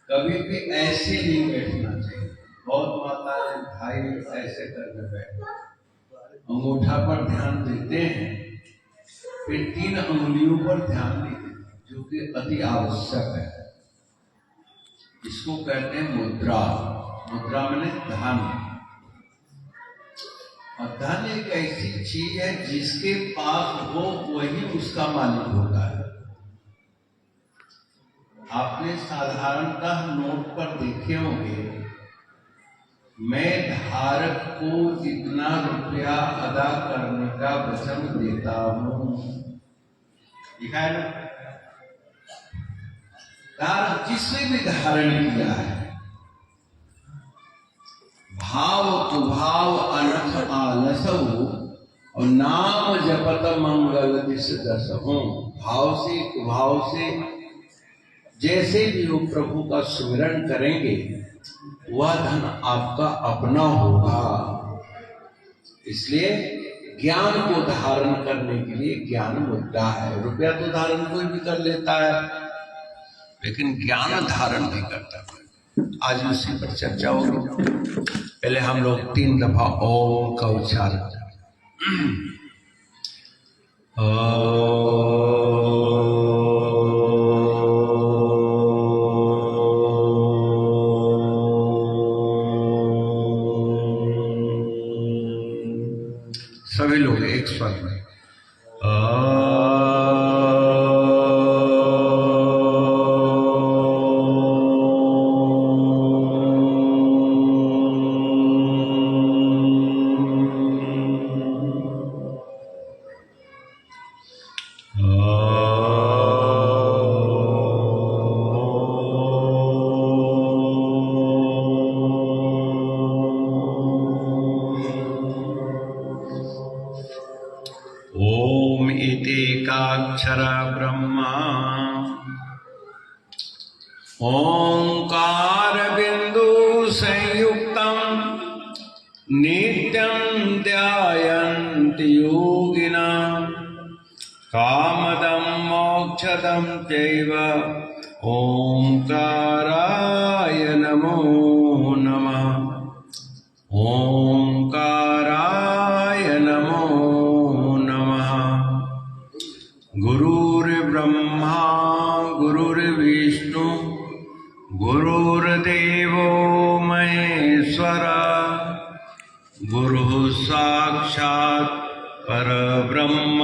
कभी भी ऐसे नहीं बैठना चाहिए। बहुत माता भाई ऐसे करके बैठे, अंगूठा पर ध्यान देते हैं, फिर 3 अंगुलियों पर ध्यान नहीं देते, जो कि अति आवश्यक है। इसको कहते हैं मुद्रा। मुद्रा माने धन। और धन एक ऐसी चीज है जिसके पास हो वही उसका मालिक होता है। आपने साधारणतः नोट पर देखे होंगे, मैं धारक को इतना रुपया अदा करने का वचन देता हूं, लिखा है ना। धारक जिसने भी धारण किया है, भाव तो भाव अनथ आलसो और नाम जपत मंगल दिस दसहों। भाव से कुभाव से जैसे भी वो प्रभु का सुमिरन करेंगे, वह धन आपका अपना होगा। इसलिए ज्ञान को धारण करने के लिए ज्ञान मुद्रा है। रुपया तो धारण कोई भी कर लेता है, लेकिन ज्ञान धारण नहीं करता। आज उसी पर चर्चा होगी। पहले हम लोग 3 दफा ओम का उच्चारण करें। सभी लोग एक स्वर में ओम इतेकाक्षर ब्रह्मा ओंकार बिंदु संयुक्तम नित्यं ध्यायन्ति योगिना कामदं मोक्षदं चैव ओंकाराय नमो नमः। ओंकाराय नमो नमः। गुरुर्ब्रह्मा गुरुर्विष्णु गुरुर्देवो महेश्वरा गुरुः साक्षात् परब्रह्म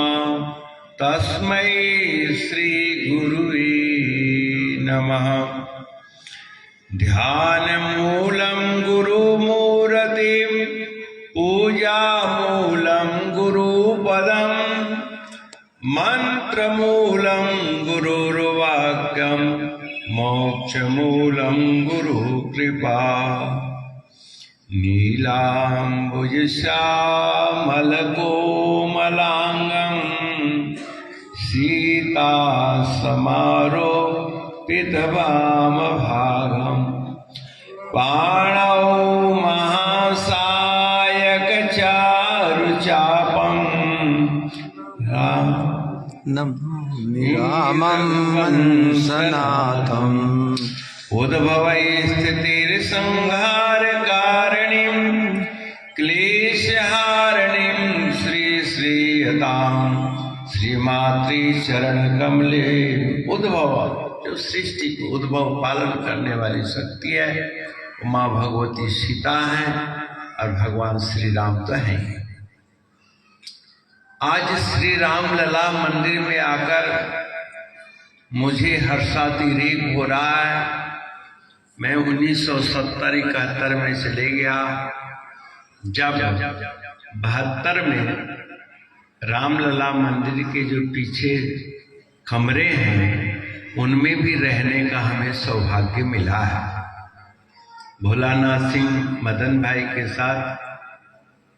तस्मै श्री गुरुवे नमः। ध्यानमूलं गुरुमूर्तिं पूजामूलं गुरुपदं मंत्रमूलं गुरुर्वाक्यं मोक्षमूलं गुरुकृपा। नीलाम्बुजश्यामलकोमलाङ्गं सीतासमारोपितवामभागं पाणौ महासायकचारुचापं रामं वंशनाथम् उद्भवैस्थितिर्संहारकारिणीं क्लेशहारिणीं श्रीयतां श्रीमात्री चरणकमले। उद्भव जो सृष्टि को उद्भव पालन करने वाली शक्ति है, माँ भगवती सीता है और भगवान श्री राम तो हैं। आज श्री राम लला मंदिर में आकर मुझे हर्षातिरेक हो रहा है। मैं 1970-71 में चले गया, जब 72 में रामलला मंदिर के जो पीछे कमरे हैं उनमें भी रहने का हमें सौभाग्य मिला है। भोलानाथ सिंह मदन भाई के साथ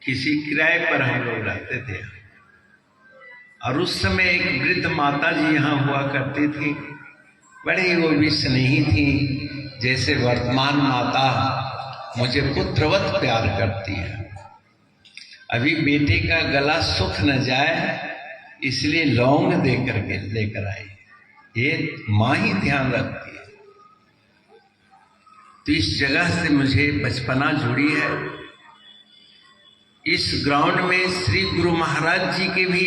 किसी किराए पर हम लोग रहते थे, और उस समय एक वृद्ध माता जी यहाँ हुआ करती थी। बड़ी वो भी स्नेही थी, जैसे वर्तमान माता मुझे पुत्रवत प्यार करती है। अभी बेटे का गला सूख न जाए इसलिए लौंग देकर के लेकर आई। ये माँ ही ध्यान रखती है। तो इस जगह से मुझे बचपना जुड़ी है। इस ग्राउंड में श्री गुरु महाराज जी के भी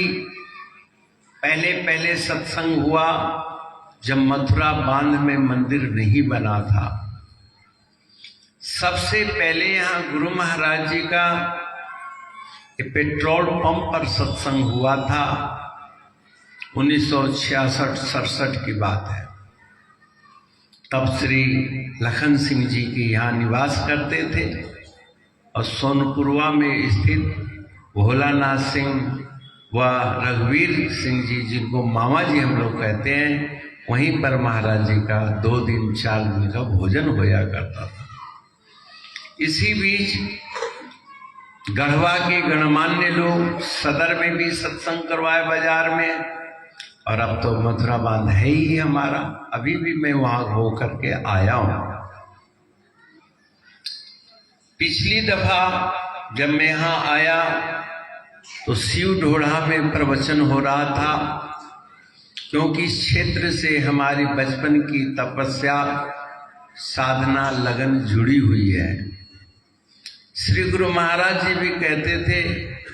पहले सत्संग हुआ, जब मथुरा बांध में मंदिर नहीं बना था। सबसे पहले यहाँ गुरु महाराज जी का पेट्रोल पंप पर सत्संग हुआ था। 1966-67 की बात है। तब श्री लखन सिंह जी के यहाँ निवास करते थे और सोनपुरवा में स्थित भोलानाथ सिंह व रघुवीर सिंह जी, जिनको मामा जी हम लोग कहते हैं, वहीं पर महाराज जी का 2 दिन 4 दिन का भोजन होया करता था। इसी बीच गढ़वा के गणमान्य लोग सदर में भी सत्संग करवाए बाजार में, और अब तो मथुरा बांध है ही हमारा। अभी भी मैं वहां हो करके आया हूं। पिछली दफा जब मैं यहाँ आया तो शिव ढोढ़ा में प्रवचन हो रहा था, क्योंकि इस क्षेत्र से हमारी बचपन की तपस्या, साधना, लगन जुड़ी हुई है। श्री गुरु महाराज जी भी कहते थे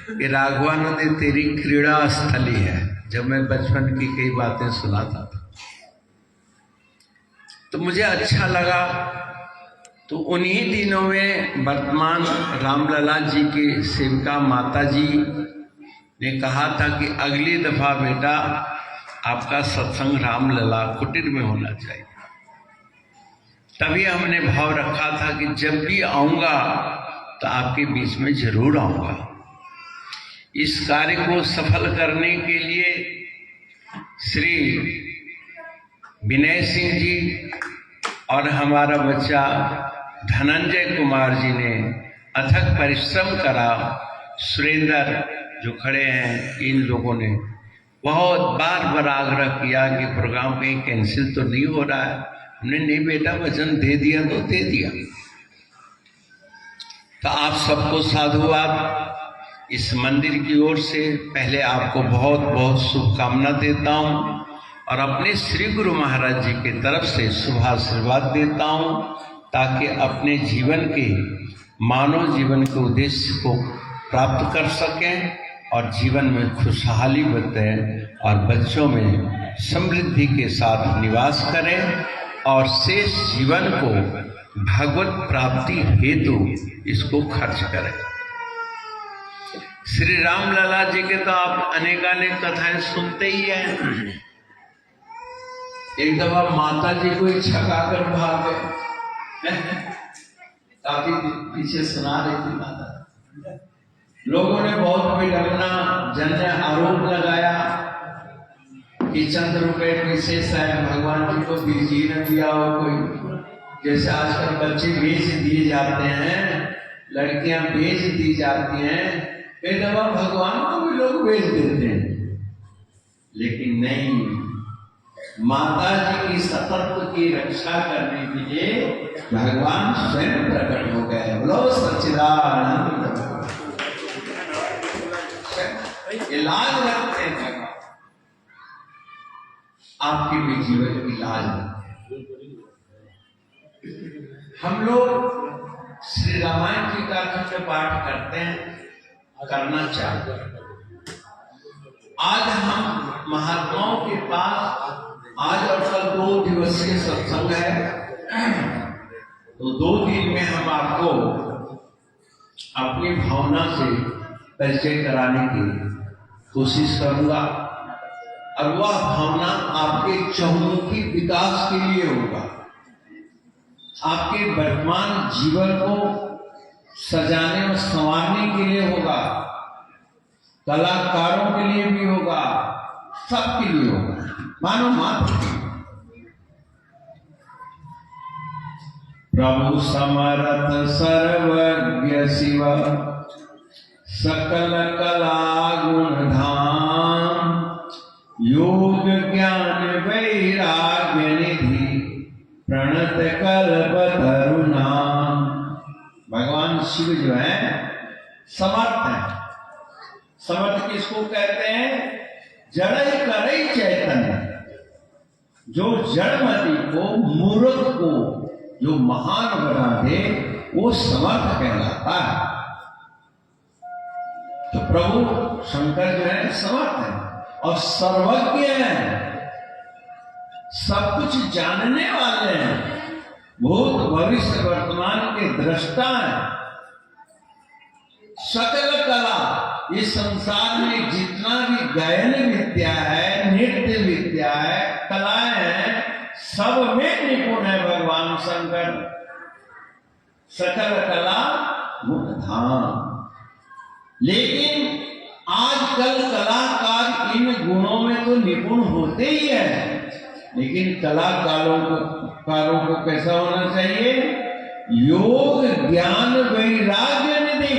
कि राघवानंद तेरी क्रीड़ा स्थली है, जब मैं बचपन की कई बातें सुनाता था तो मुझे अच्छा लगा। तो उन्हीं दिनों में वर्तमान रामलला जी के सेविका माता जी ने कहा था कि अगली दफा बेटा आपका सत्संग रामलला कुटीर में होना चाहिए। तभी हमने भाव रखा था कि जब भी आऊंगा तो आपके बीच में जरूर आऊंगा। इस कार्य को सफल करने के लिए श्री विनय सिंह जी और हमारा बच्चा धनंजय कुमार जी ने अथक परिश्रम करा। सुरेंद्र जो खड़े हैं, इन लोगों ने बहुत बार आग्रह किया कि प्रोग्राम कहीं कैंसिल तो नहीं हो रहा है। हमने नहीं बेटा, वचन दे दिया तो दे दिया। तो आप सबको साधुवाद इस मंदिर की ओर से। पहले आपको बहुत बहुत शुभकामना देता हूँ और अपने श्री गुरु महाराज जी की तरफ से शुभ आशीर्वाद देता हूँ, ताकि अपने जीवन के, मानव जीवन के उद्देश्य को प्राप्त कर सकें और जीवन में खुशहाली बरतें और बच्चों में समृद्धि के साथ निवास करें और शेष जीवन को भगवत प्राप्ति हेतु इसको खर्च करें। श्री रामलला जी के तो आप अनेकानेक कथाएं सुनते ही हैं। एक दफा माता जी को छकाकर भाग गए। काफी पीछे सुना रही थी माता। लोगों ने बहुत विडंबना जन्य आरोप लगाया कि चंद रुपए पैसे शायद भगवान जी को बीजी न दिया हो कोई। जैसे आजकल बच्चे बेच दिए जाते हैं, लड़कियां बेच दी जाती हैं, कई दफा भगवान को भी लोग बेच देते हैं। लेकिन नहीं, माता जी की सतत्व की रक्षा करने के लिए भगवान स्वयं प्रकट हो गए। बोलो सच्चिदानंद। इलाज रखते हैं, आपके भी जीवन की लाज। हम लोग श्री रामायण जी का खंड पाठ करते हैं, करना चाहते हैं। आज हम महात्माओं के पास, आज और कल 2 दिवसीय सत्संग है, तो 2 दिन में हम आपको अपनी भावना से परिचय कराने की कोशिश करूंगा। और वह भावना आपके चहुमुखी विकास के लिए होगा, आपके वर्तमान जीवन को सजाने और संवारने के लिए होगा, कलाकारों के लिए भी होगा, सबके लिए होगा, मानो मात्र। प्रभु समर्थ सर्वज्ञ शिव सकल कला गुण धाम, योग ज्ञान वैराग्य निधि प्रणत कल्प तरुणाम। भगवान शिव जो है समर्थ है। समर्थ किसको कहते हैं? जड़ करई चैतन्य, जो जड़मति को, मूर्ख को जो महान बना दे वो समर्थ कहलाता है। तो प्रभु शंकर जो है समर्थ है और सर्वज्ञ है, सब कुछ जानने वाले हैं, भूत भविष्य वर्तमान के दृष्टा हैं। सकल कला, इस संसार में जितना भी गायन विद्या है, नृत्य विद्या है, कलाएं हैं, सब में निपुण है भगवान शंकर। सकल कला गुण धाम। लेकिन आजकल कलाकार इन गुणों में तो निपुण होते ही है, लेकिन कलाकारों को कैसा होना चाहिए? योग ज्ञान वैराग्य निधि।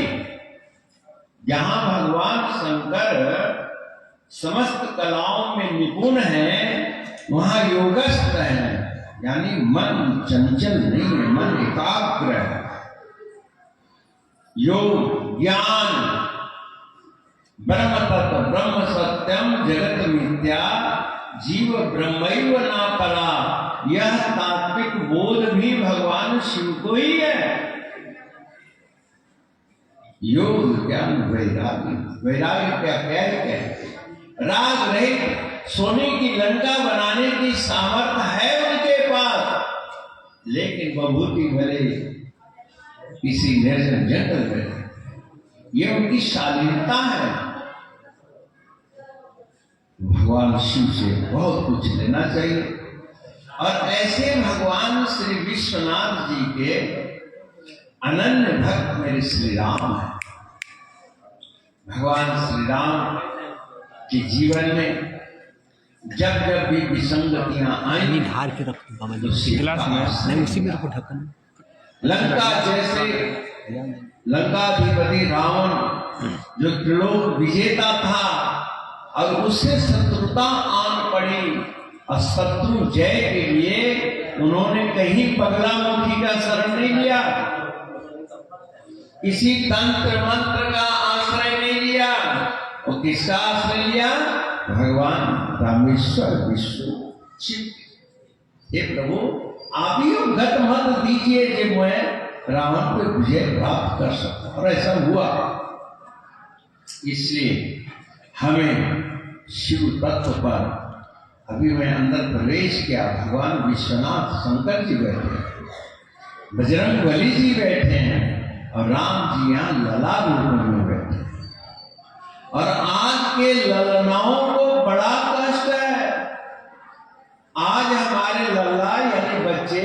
जहां भगवान शंकर समस्त कलाओं में निपुण है, वहां योगस्थ है, यानी मन चंचल नहीं है, मन एकाग्र है। योग ज्ञान, ब्रह्म तत्व, ब्रह्म सत्यम जगत मिथ्या, जीव ब्रह्मैव ना परा, यह तात्विक बोध भी भगवान शिव को ही है। योग ज्ञान वैराग्य, वैराग्य क्या है? राग रहित सोने की लंका बनाने की सामर्थ्य है उनके पास, लेकिन बभूति भले किसी निर्जन जंगल में, ये उनकी शालीनता है। भगवान शिव से बहुत कुछ लेना चाहिए। और ऐसे भगवान श्री विश्वनाथ जी के अनन्य भक्त मेरे श्री राम है। भगवान श्री राम के जीवन में जब जब भी विसंगतियां आई, हार के रख बाबा जी नहीं, उसी में रखो ढक्कन। लंका जैसे लंकाधिपति रावण जो त्रिलोक विजेता था, और उससे शत्रुता आन पड़ी, और शत्रु जय के लिए उन्होंने कहीं पगलामुखी का शरण नहीं लिया, किसी तंत्र मंत्र का आश्रय नहीं लिया, और किसका आश्रय लिया? भगवान रामेश्वर विष्णु शिव। हे प्रभु, आप ही गत मत दीजिए कि मैं रावण पे विजय प्राप्त कर सकता, और ऐसा हुआ। इसलिए हमें शिव तत्व पर, अभी मैं अंदर प्रवेश किया, भगवान विश्वनाथ शंकर जी बैठे हैं, बजरंग बली जी बैठे हैं, और राम जी यहाँ लला रूप में बैठे हैं। और आज के ललनाओं को बड़ा कष्ट है। आज हमारे लल्ला यानी बच्चे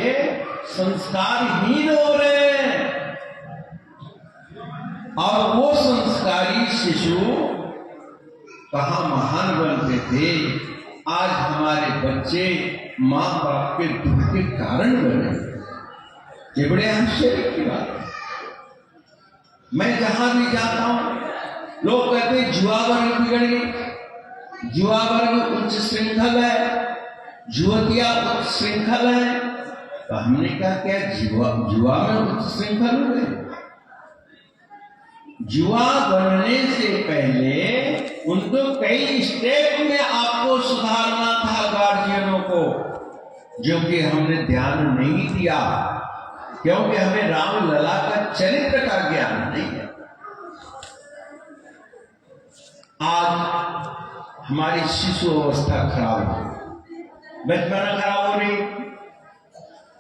संस्कारहीन हो रहे हैं, और वो संस्कारी शिशु कहाँ महान बनते थे, आज हमारे बच्चे माँ बाप के दुख के कारण बने। ये बड़े आश्चर्य की बात है। मैं जहां भी जाता हूं, लोग कहते हैं जुआ वर्ग बिगड़ गई, जुआ वर्ग उच्च श्रृंखल है, जुवतिया उच्च श्रृंखल है। तो हमने कहा क्या जुआ में उच्च श्रृंखल हुए? जुआ बनने से पहले उनको कई स्टेप में आपको सुधारना था, गार्जियनों को, जो कि हमने ध्यान नहीं दिया, क्योंकि हमें राम लला का चरित्र का ज्ञान नहीं है। आज हमारी शिशु अवस्था खराब हो, बचपना खराब हो रही।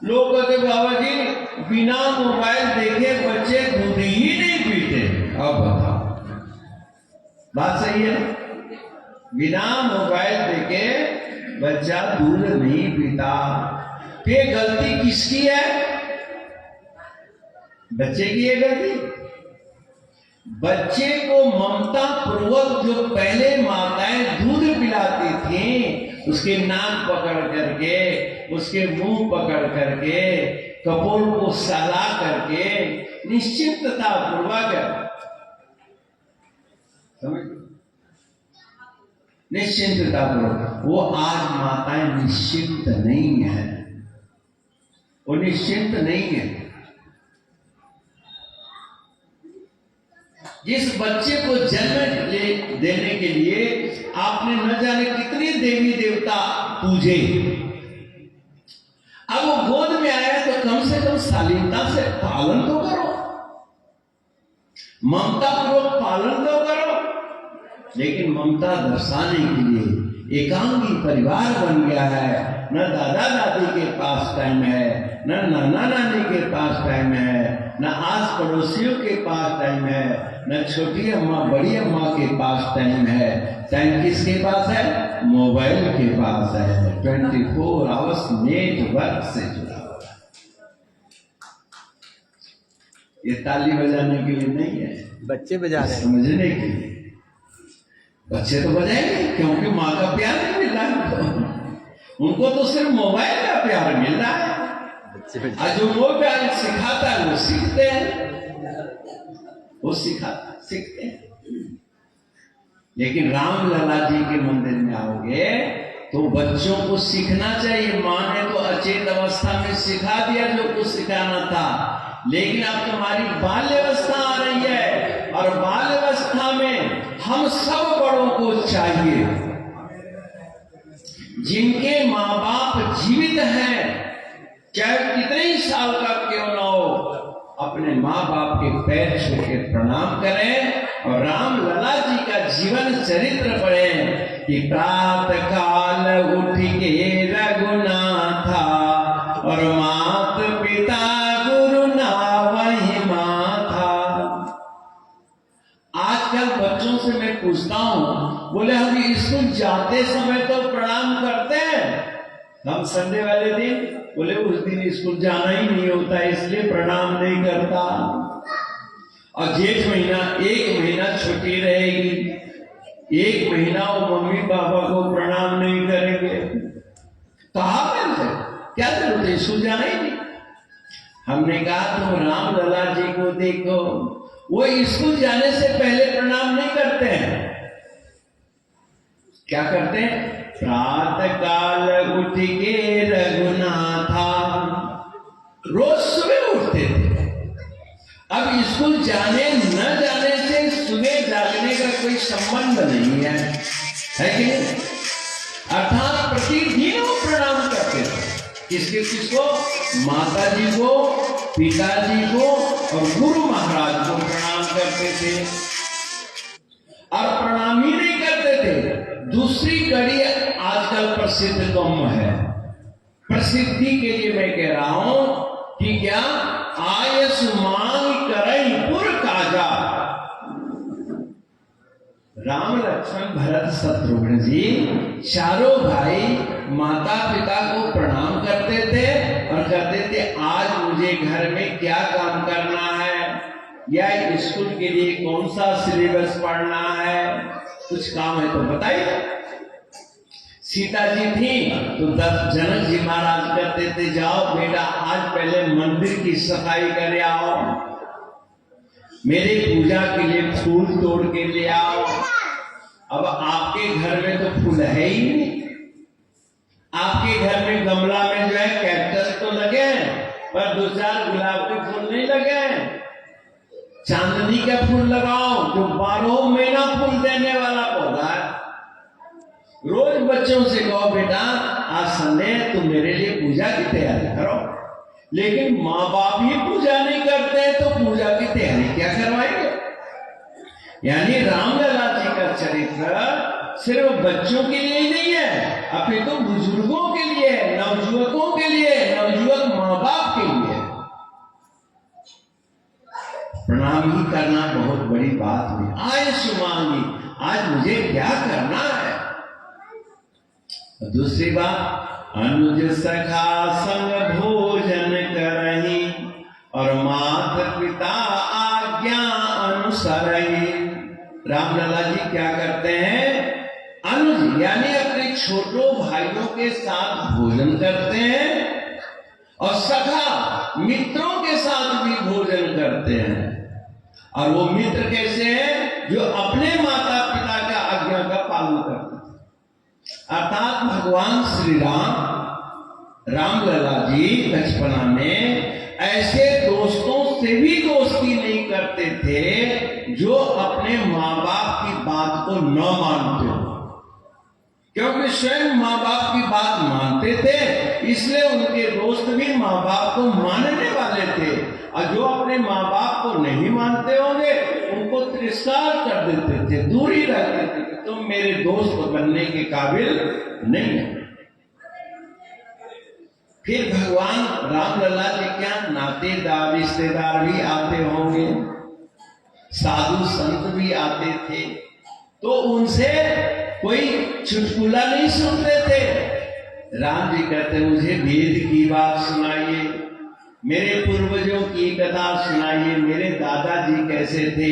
लोग कहते बाबा जी बिना मोबाइल देखे बच्चे दूध ही नहीं पीते। अब बताओ, बात सही है? बिना मोबाइल देखे बच्चा दूध नहीं पीता। ये गलती किसकी है? बच्चे की है गलती। बच्चे को ममता पूर्वक जो पहले माताएं दूध पिलाती थी, उसके नाक पकड़ करके, उसके मुंह पकड़ करके, कपोल को सहला करके निश्चिंतता पूर्वक, निश्चिंतता पूर्वक, वो आज माताएं निश्चिंत नहीं है, वो निश्चिंत नहीं है। जिस बच्चे को जन्म देने के लिए आपने न जाने कितने देवी देवता पूजे, अब वो गोद में आया तो कम से कम शालीनता से पालन तो करो, ममता पूर्वक पालन तो करो। लेकिन ममता दर्शाने के लिए एकांगी परिवार बन गया है। न दादा दादी के पास टाइम है, न नाना नानी के पास टाइम है, न आस पड़ोसियों के पास टाइम है, न छोटी अम्मा बड़ी अम्मा के पास टाइम है। टाइम किसके पास है? मोबाइल के पास है। 24 आवर्स नेटवर्क से जुड़ा हुआ है। ये ताली बजाने के लिए नहीं है, बच्चे बजा रहे हैं। समझने के लिए। बच्चे तो बजाएंगे क्योंकि माँ का प्यार नहीं मिल रहा है उनको तो सिर्फ मोबाइल का प्यार मिल रहा है। और जो मोबाइल सिखाता है वो सीखते हैं, वो सीखते हैं। लेकिन रामलला जी के मंदिर में आओगे तो बच्चों को सीखना चाहिए। माँ ने तो अचेत अवस्था में सिखा दिया जो कुछ सिखाना था, लेकिन अब तुम्हारी बाल्यावस्था आ रही है और बाल्यावस्था में हम सब बड़ों को चाहिए, जिनके माँ बाप जीवित हैं, चाहे कितने ही साल का क्यों ना हो, अपने माँ बाप के पैर छू के प्रणाम करें और रामलला जी का जीवन चरित्र पढ़ें कि प्रातः काल उठ के रघुनाथा और मात पिता गुरु ना वही माथा। आजकल बच्चों से मैं पूछता हूं, बोले हम स्कूल जाते समय तो प्रणाम करते हैं, हम संडे वाले दिन बोले उस दिन स्कूल जाना ही नहीं होता इसलिए प्रणाम नहीं करता। और जेठ महीना 1 महीना छुट्टी रहेगी, 1 महीना वो मम्मी पापा को प्रणाम नहीं करेंगे। कहा मिलते क्या जरूरत है, स्कूल जाना ही नहीं। हमने कहा तुम रामलला जी को देखो, वो स्कूल जाने से पहले प्रणाम नहीं करते हैं। क्या करते हैं? प्रातः काल उठ के रघुनाथा, रोज सुबह उठते थे। अब स्कूल जाने न जाने से सुबह जागने का कोई संबंध नहीं है कि नहीं? अर्थात प्रतिदिन वो प्रणाम करते थे। किसको? माता जी को, पिताजी को और गुरु महाराज को प्रणाम करते थे। और प्रणाम ही नहीं करते थे, दूसरी कड़ी आजकल प्रसिद्ध कम है। प्रसिद्धि के लिए मैं कह रहा हूं कि क्या आयस मांग करई पुर काजा। राम लक्ष्मण भरत शत्रुघ्न जी चारों भाई माता पिता को प्रणाम करते थे और कहते थे आज मुझे घर में क्या काम करना है या स्कूल के लिए कौन सा सिलेबस पढ़ना है, कुछ काम है तो बताइए। सीता जी थी तो जनक जी महाराज कहते थे जाओ बेटा आज पहले मंदिर की सफाई करे आओ, मेरे पूजा के लिए फूल तोड़ के ले आओ। अब आपके घर में तो फूल है ही नहीं, आपके घर में गमला में जो है कैक्टस तो लगे हैं पर 2-4 गुलाब के फूल नहीं लगे हैं। चांदनी का फूल लगाओ जो 12 महीना फूल देने वाला पौधा है। रोज बच्चों से कहो बेटा आज संडे तुम मेरे लिए पूजा की तैयारी करो, लेकिन माँ बाप ही पूजा नहीं करते तो पूजा की तैयारी क्या करवाएंगे। यानी रामलला जी का चरित्र सिर्फ बच्चों के लिए ही नहीं है, अपितु तो बुजुर्गों के लिए, नवयुवकों के लिए, नवयुवक माँ बाप के लिए। प्रणाम ही करना बहुत बड़ी बात हुई। आय सुमांगी, आज मुझे क्या करना है। दूसरी बात, अनुज सखा संग भोजन करही और माता पिता आज्ञा अनुसरही। रामलला जी क्या करते हैं? अनुज यानी अपने छोटों भाइयों के साथ भोजन करते हैं और सखा मित्रों के साथ भी भोजन करते हैं। और वो मित्र कैसे हैं? जो अपने माता पिता का आज्ञा का पालन करते हैं। अर्थात भगवान श्री राम रामलला जी बचपना में ऐसे दोस्तों से भी दोस्ती नहीं करते थे जो अपने माँ बाप की बात को न मानते हो, क्योंकि स्वयं माँ बाप की बात मानते थे इसलिए उनके दोस्त भी माँ बाप को मानने वाले थे, और जो अपने माँ बाप को नहीं मानते होंगे उनको तिरस्कार कर देते थे, दूरी रखते थे कि तुम मेरे दोस्त बनने के काबिल नहीं है। फिर भगवान रामलला जी क्या नातेदार रिश्तेदार भी आते होंगे, साधु संत भी आते थे, तो उनसे कोई चुटकुला नहीं सुनते थे। राम जी कहते मुझे वेद की बात सुनाइए, मेरे पूर्वजों की कथा सुनाइए, मेरे दादाजी कैसे थे,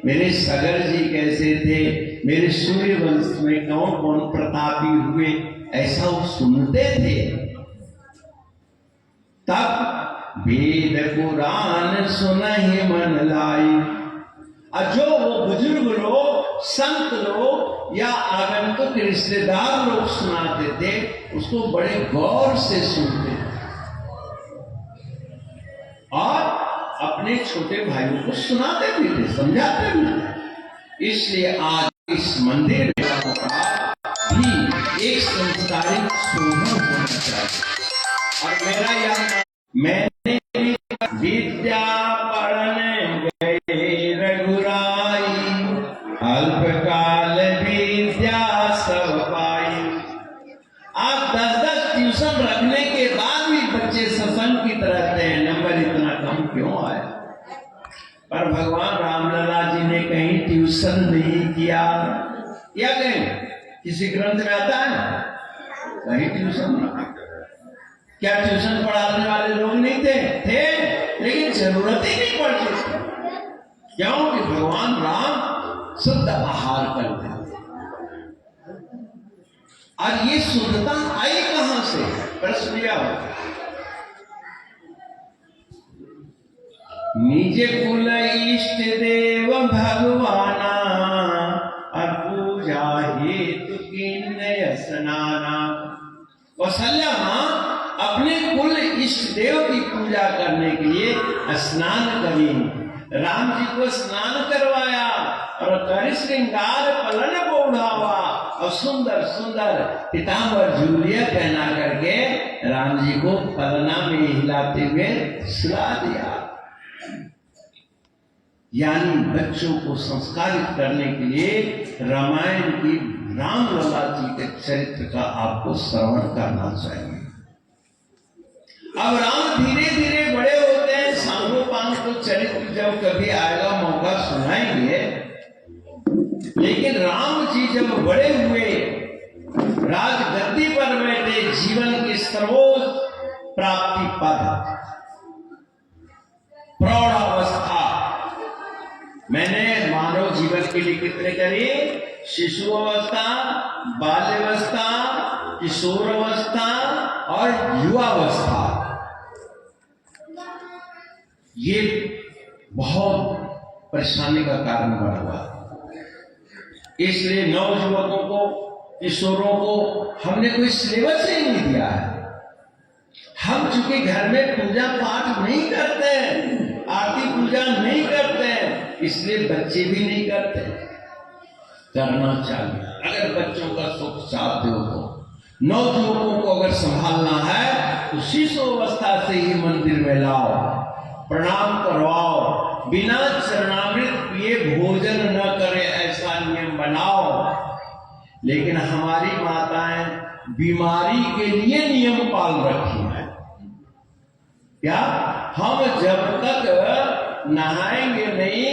मेरे सगर जी कैसे थे, मेरे सूर्य वंश में कौन कौन प्रतापी हुए, ऐसा वो सुनते थे। तब वेद पुराण सुनहि मन लाई। और जो वो बुजुर्ग लोग, संत लोग या आगंतुक रिश्तेदार लोग सुनाते थे, उसको बड़े गौर से सुनते थे और अपने छोटे भाइयों को सुनाते भी थे, समझाते भी थे। इसलिए आज इस मंदिर का भी एक संस्कारिक शोभन होना चाहिए। और मेरा यह मैंने विद्या पढ़ने गए रघुराई, अल्पकाल विद्या सब पाई। आप 10-10 ट्यूशन रखने के बाद भी बच्चे सत्संग की तरह रहते हैं, नंबर इतना कम क्यों आया? पर भगवान रामलला जी ने कहीं ट्यूशन नहीं किया, क्या कहें? किसी ग्रंथ में आता है कहीं ट्यूशन नहीं? क्या ट्यूशन पढ़ाने वाले लोग नहीं थे, लेकिन जरूरत ही नहीं पड़ती थी। क्योंकि भगवान राम शुद्ध आहार करते थे। और ये शुद्धता आई कहां से? प्रश्न यह होता है। निज कुल इष्ट देव भगवाना, और पूजा हेतु किन्नय स्नाना। कौशल्या मां अपने कुल इष्ट देव की पूजा करने के लिए स्नान करी। राम जी को स्नान करवाया और कर श्रृंगार पलन को उड़ावा और सुंदर सुंदर पीतांबर झूलिया पहना करके राम जी को पलना में हिलाते हुए सुला दिया। यानी बच्चों को संस्कारित करने के लिए रामायण की रामलला जी के चरित्र का आपको श्रवण करना चाहिए। अब राम धीरे धीरे बड़े होते हैं, सांगोपांग को चरित्र जब कभी आएगा मौका सुनाएंगे। लेकिन राम जी जब बड़े हुए, राजगद्दी पर बैठे, जीवन की सर्वोच्च प्राप्ति पद प्रौढ़ावस्था, मैंने मानव जीवन के लिए कितने करी? शिशु अवस्था, बाल्यावस्था, किशोर अवस्था और युवावस्था। ये बहुत परेशानी का कारण बना हुआ। इसलिए नवयुवकों को, किशोरों को हमने कोई सिलेबस ही नहीं दिया है। हम चूंकि घर में पूजा पाठ नहीं करते हैं, आरती पूजा नहीं करते हैं, इसलिए बच्चे भी नहीं करते। करना चाहिए। अगर बच्चों का सुख चाहते हो तो नवयुवकों को अगर संभालना है तो शिशु अवस्था से ही मंदिर में लाओ, प्रणाम करवाओ, बिना चरणामृत पिए भोजन न करे ऐसा नियम बनाओ। लेकिन हमारी माताएं बीमारी के लिए नियम पाल रखी है। क्या हम जब तक नहाएंगे नहीं,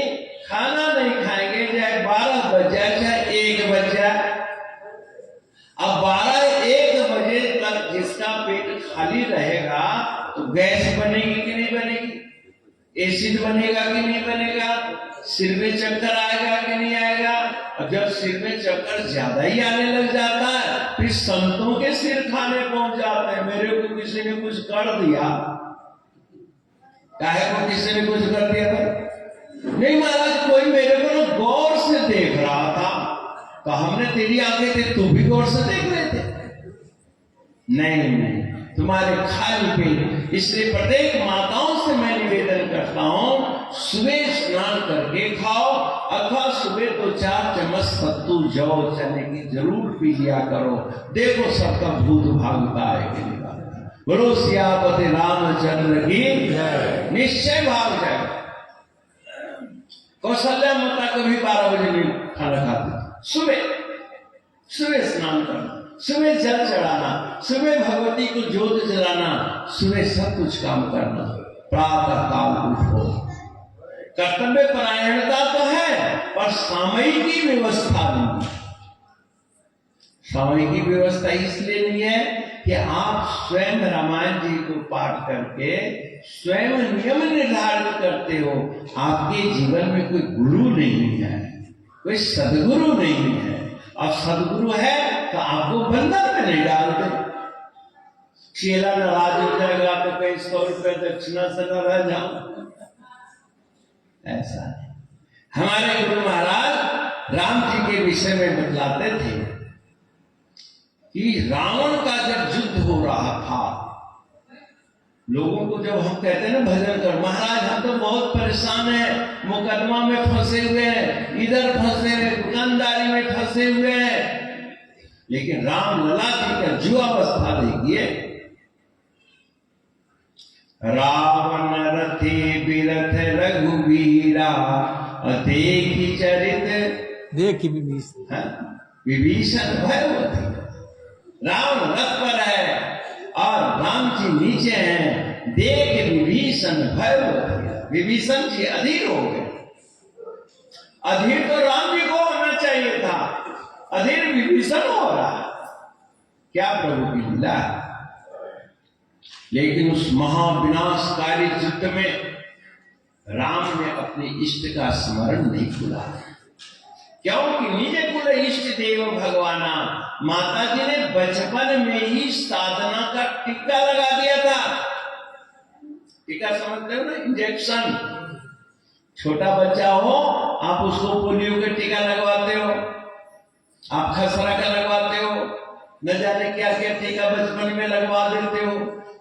खाना नहीं खाएंगे, चाहे 12 बज जाए चाहे 1 बज जाए, अब 12-1 बजे तक जिसका पेट खाली रहेगा तो गैस बनेगी कि नहीं बनेगी? एसिड बनेगा कि नहीं बनेगा? सिर में चक्कर आएगा कि नहीं आएगा? और जब सिर में चक्कर ज्यादा ही आने लग जाता है, फिर संतों के सिर खाने पहुंच जाते हैं। मेरे को किसी ने कुछ कर दिया, काहे को किसी ने कुछ कर दिया था? नहीं महाराज, कोई मेरे को ना गौर से देख रहा था, तो हमने तेरी आंखें थे, तू भी गौर से देख रहे थे? नहीं, तुम्हारे खाली पेट। इसलिए प्रत्येक माताओं से मैं निवेदन करता हूं, सुबह स्नान करके खाओ, अथवा सुबह तो 4 चम्मच सत्तू जौ चने की जरूर पी लिया करो। देखो सबका भूत भागता है कि नहीं भागता। गुरु सियापति रामचंद्र की निश्चय भाव जाए। कौशल्या माता कभी 12 बजे नहीं खाना खाती। सुबह स्नान करना, सुबह जल चढ़ाना, सुबह भगवती को ज्योत जलाना, सुबह सब कुछ काम करना। प्रातः काल उठो। कर्तव्य परायणता तो है, पर सामयिकी व्यवस्था नहीं। सामयिकी व्यवस्था इसलिए नहीं है कि आप स्वयं रामायण जी को पाठ करके स्वयं नियम निर्धारित करते हो। आपके जीवन में कोई गुरु नहीं है, कोई सदगुरु नहीं है। अब सदगुरु है तो आपको बंधन में नहीं डालते। चेला नाराज हो जाएगा तो कहीं 100 रुपए दक्षिणा से न रह जाओ, ऐसा नहीं। हमारे गुरु महाराज राम जी के विषय में बतलाते थे कि रावण का जब युद्ध हो रहा था, लोगों को जब हम कहते हैं ना भजन कर, महाराज हम तो बहुत परेशान हैं, मुकदमा में फंसे हुए हैं, इधर फंसे हुए, दुकानदारी में फंसे हुए हैं। लेकिन राम लला जी का जुआवस्था देखिए। रावण रथे बिरथ रघुवीरा देखी चरित देखी विभीषण भयवती। रावण रथ पर है और राम जी नीचे हैं। देख विभीषण भयवती। विभीषण जी अधीर हो गए। अधीर तो राम जी को होना चाहिए था, अधीर विभीषण हो रहा है। क्या प्रभु की लीला है। लेकिन उस महाविनाशकारी युद्ध में राम ने अपने इष्ट का स्मरण नहीं भूला, क्योंकि निज कुल इष्ट देव भगवाना। माता जी ने बचपन में ही साधना का टीका लगा दिया था। टीका समझते हो ना, इंजेक्शन। छोटा बच्चा हो आप उसको पोलियो का टीका लगवाते हो, आप खसरा का लगवाते हो, न जाने क्या क्या टीका बचपन में लगवा देते हो,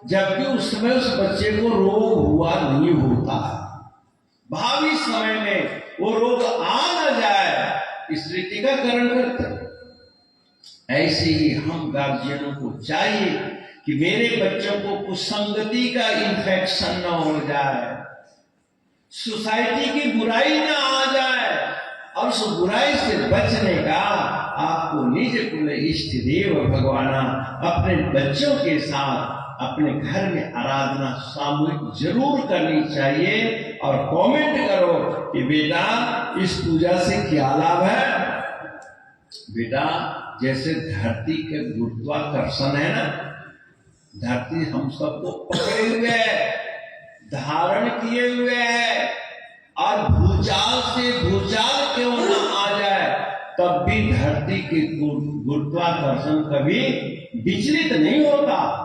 जबकि उस समय उस बच्चे को रोग हुआ नहीं होता। भावी समय में वो रोग आ न जाए इसलिए टीकाकरण करते हैं। ऐसे ही हम गार्जियनों को चाहिए कि मेरे बच्चों को कुसंगति का इन्फेक्शन न हो जाए, सोसाइटी की बुराई ना आ जाए, और उस बुराई से बचने का आपको निज कुल इष्ट देव भगवाना अपने बच्चों के साथ अपने घर में आराधना सामूहिक जरूर करनी चाहिए। और कमेंट करो कि बेटा इस पूजा से क्या लाभ है। बेटा जैसे धरती के गुरुत्वाकर्षण है ना, धरती हम सबको पकड़े हुए है, धारण किए हुए है, और भूचाल से भूचाल क्यों ना आ जाए तब भी धरती के गुरुत्वाकर्षण कभी विचलित नहीं होता।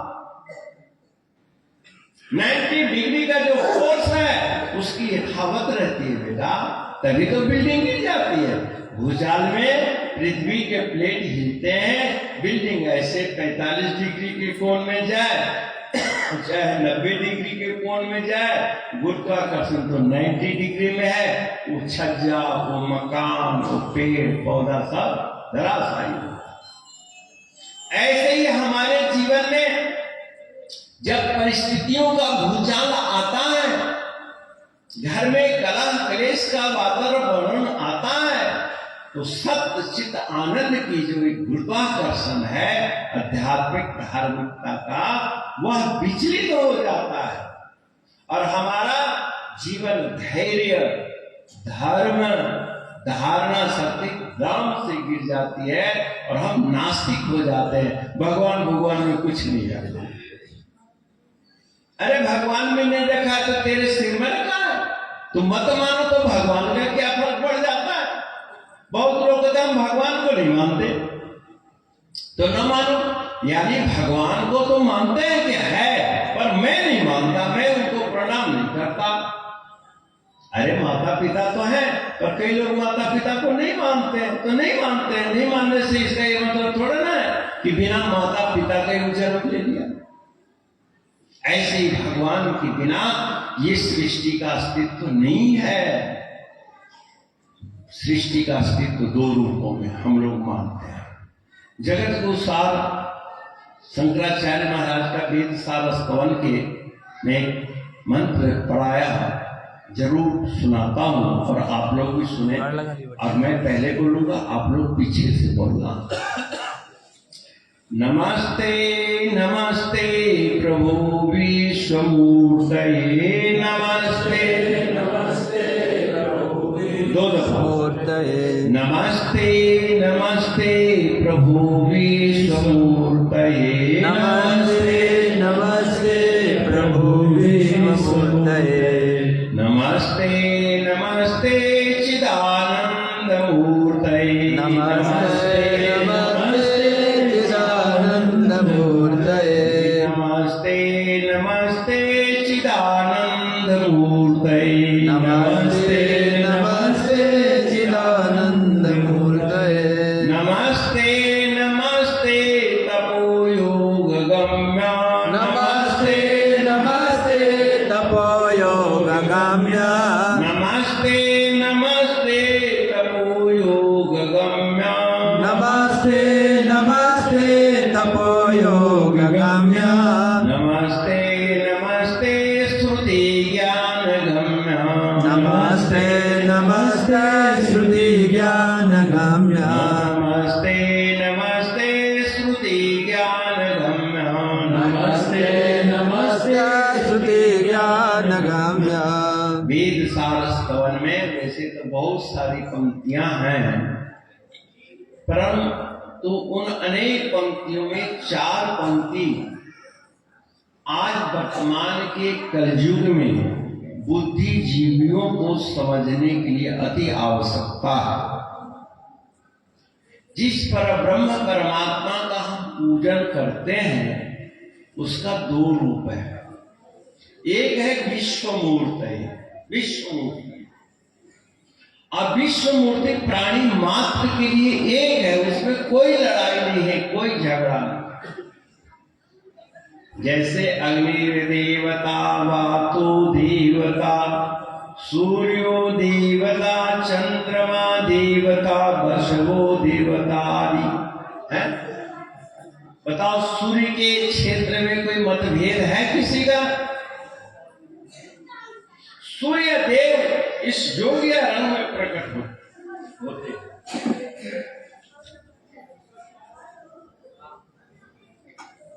90 डिग्री का जो फोर्स है उसकी यथावत रहती है बेटा, तभी तो बिल्डिंग गिर जाती है। भूचाल में पृथ्वी के प्लेट हिलते हैं, बिल्डिंग ऐसे 45 डिग्री के कोण में जाए चाहे 90 डिग्री के कोण में जाए, गुरुत्वाकर्षण तो 90 डिग्री में है। वो छज्जा, वो मकान, वो पेड़ पौधा सब धराशायी होता। ऐसे ही हमारे जीवन में जब परिस्थितियों का भूचाल आता है, घर में कलह क्लेश का वातावरण आता है, तो सत्य चित्त आनंद की जो एक गुरुत्वाकर्षण है आध्यात्मिक धार्मिकता का, वह विचलित हो जाता है और हमारा जीवन धैर्य, धर्म, धारणा शक्ति दाम से गिर जाती है और हम नास्तिक हो जाते हैं। भगवान में कुछ नहीं रहता। अरे भगवान में नहीं देखा तो तेरे सिर में रखा है, तुम मत मानो तो भगवान का क्या फर्क पड़ जाता है। बहुत लोग कहते हम भगवान को नहीं मानते, तो न मानो, यानी भगवान को तो मानते हैं कि है, पर मैं नहीं मानता, मैं उनको प्रणाम नहीं करता। अरे माता पिता तो है, पर कई लोग माता पिता को नहीं मानते, तो नहीं मानते। नहीं मानने से इसका ये मतलब थोड़ा ना है कि बिना माता पिता का ही जन्म ले लिया। ऐसे ही भगवान के बिना ये सृष्टि का अस्तित्व नहीं है। सृष्टि का अस्तित्व दो रूपों में हम लोग मानते हैं। जगत को सार शंकराचार्य महाराज का वेद सार स्तवन के में मंत्र पढ़ाया, जरूर सुनाता हूं और आप लोग भी सुने। और मैं पहले बोलूंगा, आप लोग पीछे से बोलना। नमस्ते नमस्ते प्रभु विश्वमूर्तये, नमस्ते नमस्ते प्रभु, दो दफा नमस्ते नमस्ते प्रभु विश्वमूर्तये, नमस्ते नमस्ते प्रभु विश्वमूर्तये, नमस्ते नमस्ते चिदानंद मूर्तये, नमस्ते नमस्ते चिदानंद मूर्तये, नमस्ते नमस्ते चिदानंद मूर्तये, नमस्ते नमस्ते चिदानंद मूर्तये, नमस्ते नमस्ते तपोयोग गम्या, नमस्ते नमस्ते तपोयोग गम्या, नमस्ते नमस्ते तपोयोग गम्या, नमस्ते नमस्ते तपोयोग गम्या, नमस्ते नमस्ते श्रुति ज्ञान गम्या, नमस्ते नमस्ते श्रुति ज्ञान गम्या, नमस्ते नमस्ते श्रुति ज्ञान गम्या, नमस्ते नमस्ते श्रुति ज्ञान गम्या। वेद सार स्तवन में वैसे तो बहुत सारी पंक्तियां हैं, परंतु उन अनेक पंक्तियों में 4 पंक्ति आज वर्तमान के कलयुग में बुद्धिजीवियों को समझने के लिए अति आवश्यकता है। जिस पर ब्रह्म परमात्मा का हम पूजन करते हैं उसका 2 रूप है। एक है विश्वमूर्ति, विश्वमूर्ति, और विश्वमूर्ति प्राणी मात्र के लिए एक है, उसमें कोई लड़ाई नहीं है, कोई झगड़ा नहीं। जैसे अग्निर्देवता, वातु देवता, सूर्यो देवता, चंद्रमा देवता, वसवो देवता आदि है। बताओ, सूर्य के क्षेत्र में कोई मतभेद है किसी का? सूर्य देव इस योग्य रंग में प्रकट होते,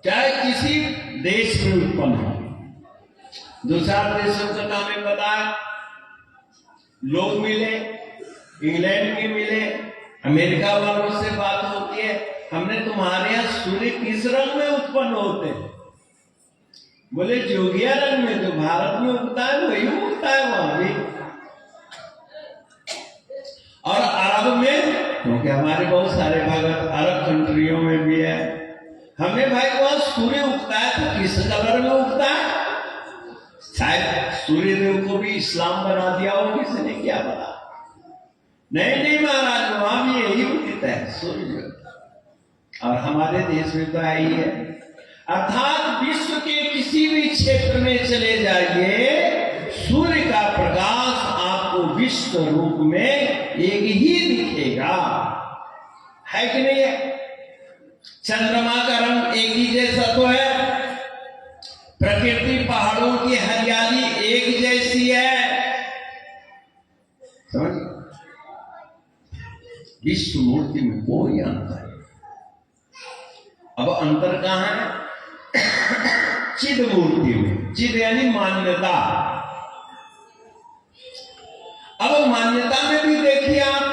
चाहे किसी देश में उत्पन्न हो। 2-4 देशों का नाम है पता है, लोग मिले, इंग्लैंड के मिले, अमेरिका वालों से बात होती है, हमने तुम्हारे यहाँ सूर्य किस रंग में उत्पन्न होते हैं? बोले जोगिया रंग में, जो भारत में उगता है वही उगता है वहां भी। और अरब में, क्योंकि हमारे बहुत सारे भगत अरब कंट्रियों में भी है, हमें भाई वहां सूर्य उगता है तो किस कलर में उगता है? शायद सूर्य देव को भी इस्लाम बना दिया हो किसी ने, क्या पता। नहीं महाराज, वहां भी यही उगता है सूर्य, और हमारे देश में तो है ही है। अर्थात विश्व के किसी भी क्षेत्र में चले जाइए, सूर्य का प्रकाश आपको विश्व रूप में एक ही दिखेगा, है कि नहीं है? चंद्रमा का रंग एक ही जैसा तो है, प्रकृति पहाड़ों की हरियाली एक जैसी है, समझ? विश्व मूर्ति में कोई अंतर है। अब अंतर कहां है? चिद मूर्ति में। चिद यानी मान्यता। अब मान्यता में भी देखिए आप,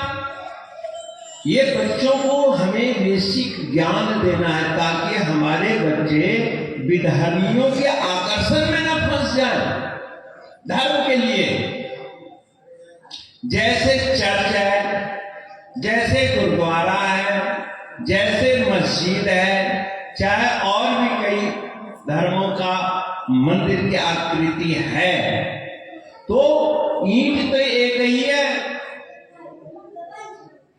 ये बच्चों को हमें बेसिक ज्ञान देना है ताकि हमारे बच्चे विधर्मियों के आकर्षण में न फंस जाएं। धर्म के लिए जैसे चर्च है, जैसे गुरुद्वारा है, जैसे मस्जिद है, चाहे और भी कई धर्मों का मंदिर की आकृति है, तो ईंट तो एक ही है,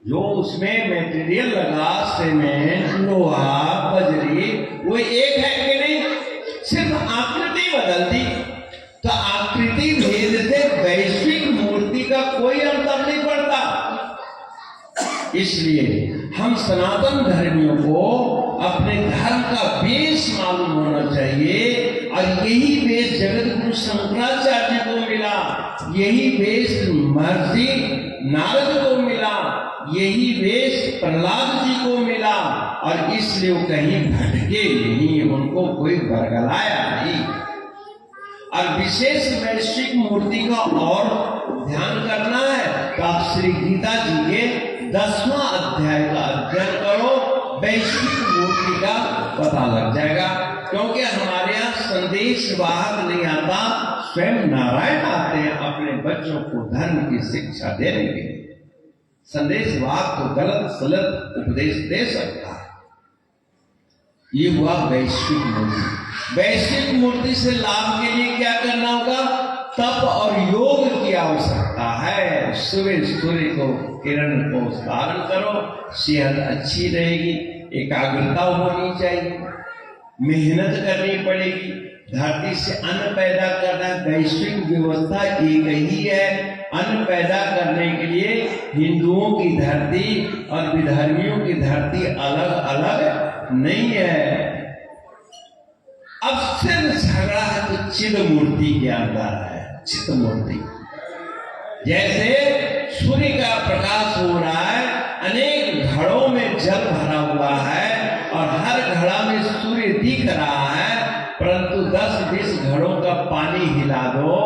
जो उसमें मटेरियल लगा, सीमेंट, लोहा, बजरी, वो एक है कि नहीं? सिर्फ आकृति बदल दी। तो आकृति भेद से वैश्विक मूर्ति का कोई अंतर नहीं पड़ता। इसलिए हम सनातन धर्मियों को अपने धर्म का बेस मालूम होना चाहिए। और यही बेस जगत गुरु शंकराचार्य को मिला, यही बेस महर्षि नारद को मिला, यही बेस प्रहलाद जी को मिला। और इसलिए वो कहीं भटके नहीं, उनको कोई बरगलाया नहीं। और विशेष वैश्विक मूर्ति का और ध्यान करना है तो आप श्री गीता जी के 10वां अध्याय का अध्ययन करो, वैश्विक मूर्ति का पता लग जाएगा। क्योंकि हमारे यहाँ संदेश वाहक नहीं आता, स्वयं नारायण आते हैं अपने बच्चों को धर्म की शिक्षा देने के लिए। संदेश वाहक तो गलत सलत उपदेश दे सकता है। ये हुआ वैश्विक मूर्ति। वैश्विक मूर्ति से लाभ के लिए क्या करना होगा? तप और योग की आवश्यकता है। सुबह सूर्य को किरण को धारण करो, सेहत अच्छी रहेगी, एकाग्रता होनी चाहिए, मेहनत करनी पड़ेगी। धरती से अन्न पैदा करना, वैश्विक व्यवस्था एक ही है। अन्न पैदा करने के लिए हिंदुओं की धरती और विधर्मियों की धरती अलग अलग नहीं है। अब सिर्फ झगड़ा है तो चिद मूर्ति के अंदर है। चित मूर्ति जैसे सूर्य का प्रकाश हो रहा है, अनेक घड़ों में जल भरा हुआ है और हर घड़ा में सूर्य दिख रहा है, परंतु 10-20 घड़ों का पानी हिला दो,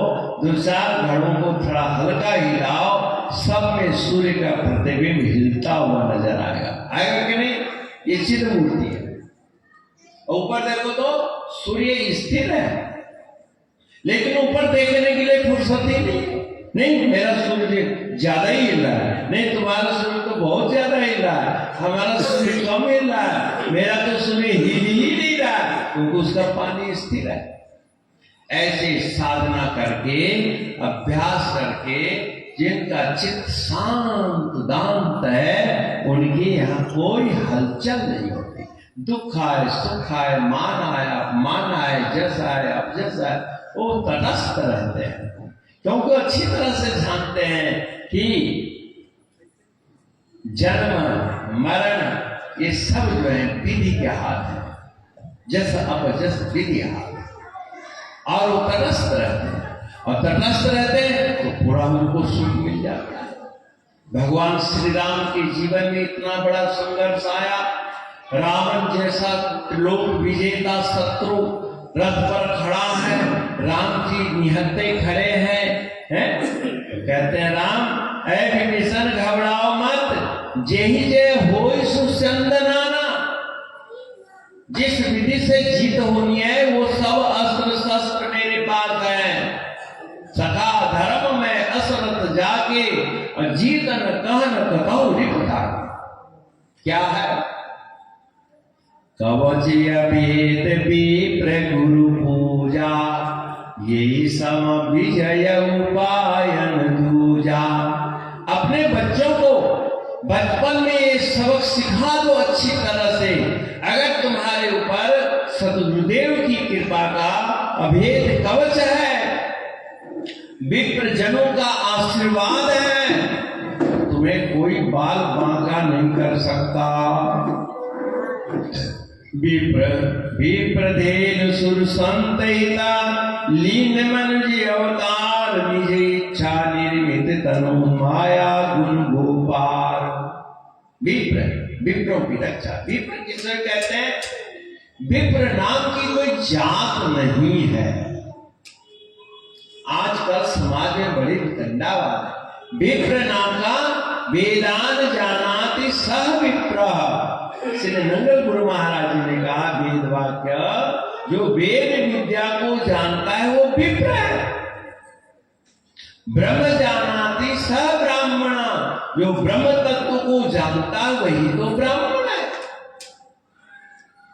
2-4 घड़ों को थोड़ा हल्का हिलाओ, सब में सूर्य का प्रतिबिंब हिलता हुआ नजर आएगा कि नहीं? ये चिद मूर्ति है। ऊपर देखो तो सूर्य स्थिर है, लेकिन ऊपर देखने के लिए फुर्सत ही नहीं। मेरा सूर्य ज्यादा ही हिल रहा है, नहीं तुम्हारा सूर्य तो बहुत ज्यादा हिल रहा है, हमारा सूर्य कम हिल रहा है, मेरा तो सूर्य हिल ही नहीं रहा है, क्योंकि उसका पानी स्थिर है। ऐसे साधना करके, अभ्यास करके जिनका चित्त शांत दांत है, उनके यहाँ कोई हलचल नहीं होती। दुख आए सुख आए, मान आए अपमान आए, जस आए अपजस आए, वो तटस्थ रहते हैं, क्योंकि अच्छी तरह से जानते हैं कि जन्म मरण ये सब जो है विधि के हाथ है, जस अपजस विधि हाथ है। और वो तटस्थ रहते हैं, और तटस्थ रहते हैं तो पूरा उनको सुख मिल जाता है। भगवान श्री राम के जीवन में इतना बड़ा संघर्ष आया, रावण जैसा लोक विजेता शत्रु रथ पर खड़ा है, राम जी निहत्ते खड़े हैं, कहते हैं राम ऐ विभीषण घबराओ मत, जेहि जय होय सुचंदनाना। जिस विधि से जीत होनी है वो सब अस्त्र शस्त्र मेरे पास है। सखा धर्म में असरत जाके और जीतन कहन कथौ रिपटा। क्या है? कवच अभेद विप्र गुरु पूजा, यही सम विजय उपायन दूजा। अपने बच्चों को बचपन में ये सबक सिखा दो अच्छी तरह से। अगर तुम्हारे ऊपर सतगुरुदेव की कृपा का अभेद कवच है, विप्र जनों का आशीर्वाद है, तुम्हें कोई बाल बांका नहीं कर सकता। विप्रधेन सुर संतहिता, लीन मनुज अवतार, निज इच्छा निर्मित तनु माया गुण गोपार। विप्र, विप्रों की रक्षा। विप्र किसे कहते हैं? विप्र नाम की कोई जात नहीं है। आजकल समाज में बड़ी वितंडावाद है। विप्र नाम का वेदान जानाति सह विप्र। श्री नंगल गुरु महाराज जी ने कहा वेद वाक्य जो वेद विद्या को जानता है वो विप्र है। ब्रह्म जानाति स ब्राह्मण, जो ब्रह्म तत्व को जानता है वही तो ब्राह्मण है।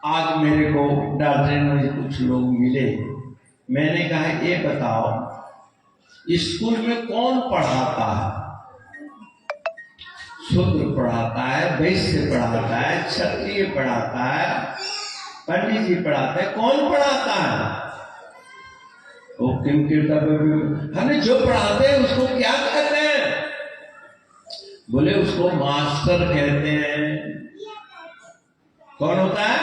आज मेरे को दार्जिलिंग में कुछ लोग मिले, मैंने कहा ये बताओ स्कूल में कौन पढ़ाता है? शूद्र पढ़ाता है, वैश्य पढ़ाता है, क्षत्रिय पढ़ाता है, पंडित जी पढ़ाते हैं, कौन पढ़ाता है? वो हमें जो पढ़ाते हैं उसको क्या कहते हैं? बोले उसको मास्टर कहते हैं। कौन होता है?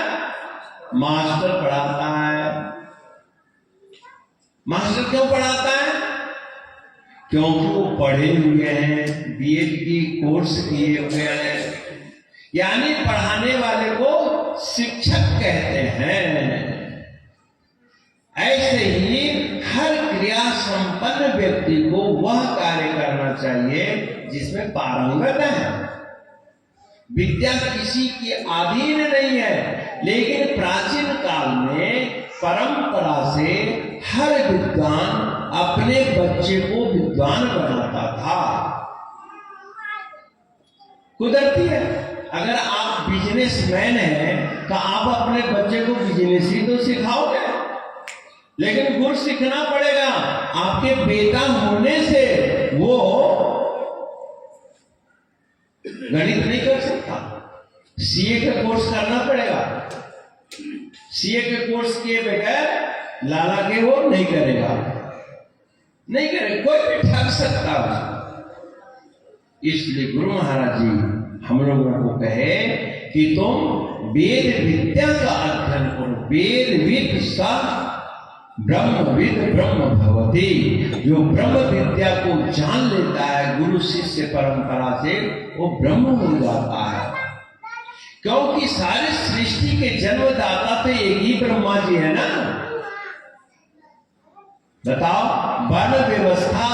मास्टर पढ़ाता है। मास्टर क्यों पढ़ाता है? क्योंकि वो पढ़े हुए हैं, बीएड की कोर्स किए हुए हैं, यानी पढ़ाने वाले को शिक्षक कहते हैं। ऐसे ही हर क्रिया संपन्न व्यक्ति को वह कार्य करना चाहिए जिसमें पारंगत है। विद्या किसी की अधीन नहीं है, लेकिन प्राचीन काल में परंपरा से हर विद्वान अपने बच्चे को विद्वान बनाता था। कुदरती है, अगर आप बिजनेसमैन हैं तो आप अपने बच्चे को बिजनेस ही तो सिखाओगे, लेकिन गुर सीखना पड़ेगा। आपके बेटा होने से वो गणित नहीं कर सकता, सीए का कोर्स करना पड़ेगा। सीए के कोर्स किए बगैर लाला के वो नहीं करेगा, नहीं करेगा, कोई भी ठग सकता उसको। इसलिए गुरु महाराज जी हम लोगों को कहे कि तुम वेद विद्या का अध्ययन करो। वेदविद सा ब्रह्मविद ब्रह्म भवति। जो ब्रह्म विद्या को जान लेता है गुरु शिष्य परंपरा से, वो ब्रह्म हो जाता है। क्योंकि सारे सृष्टि के जन्मदाता तो एक ही ब्रह्मा जी है ना। बताओ, वर्ण व्यवस्था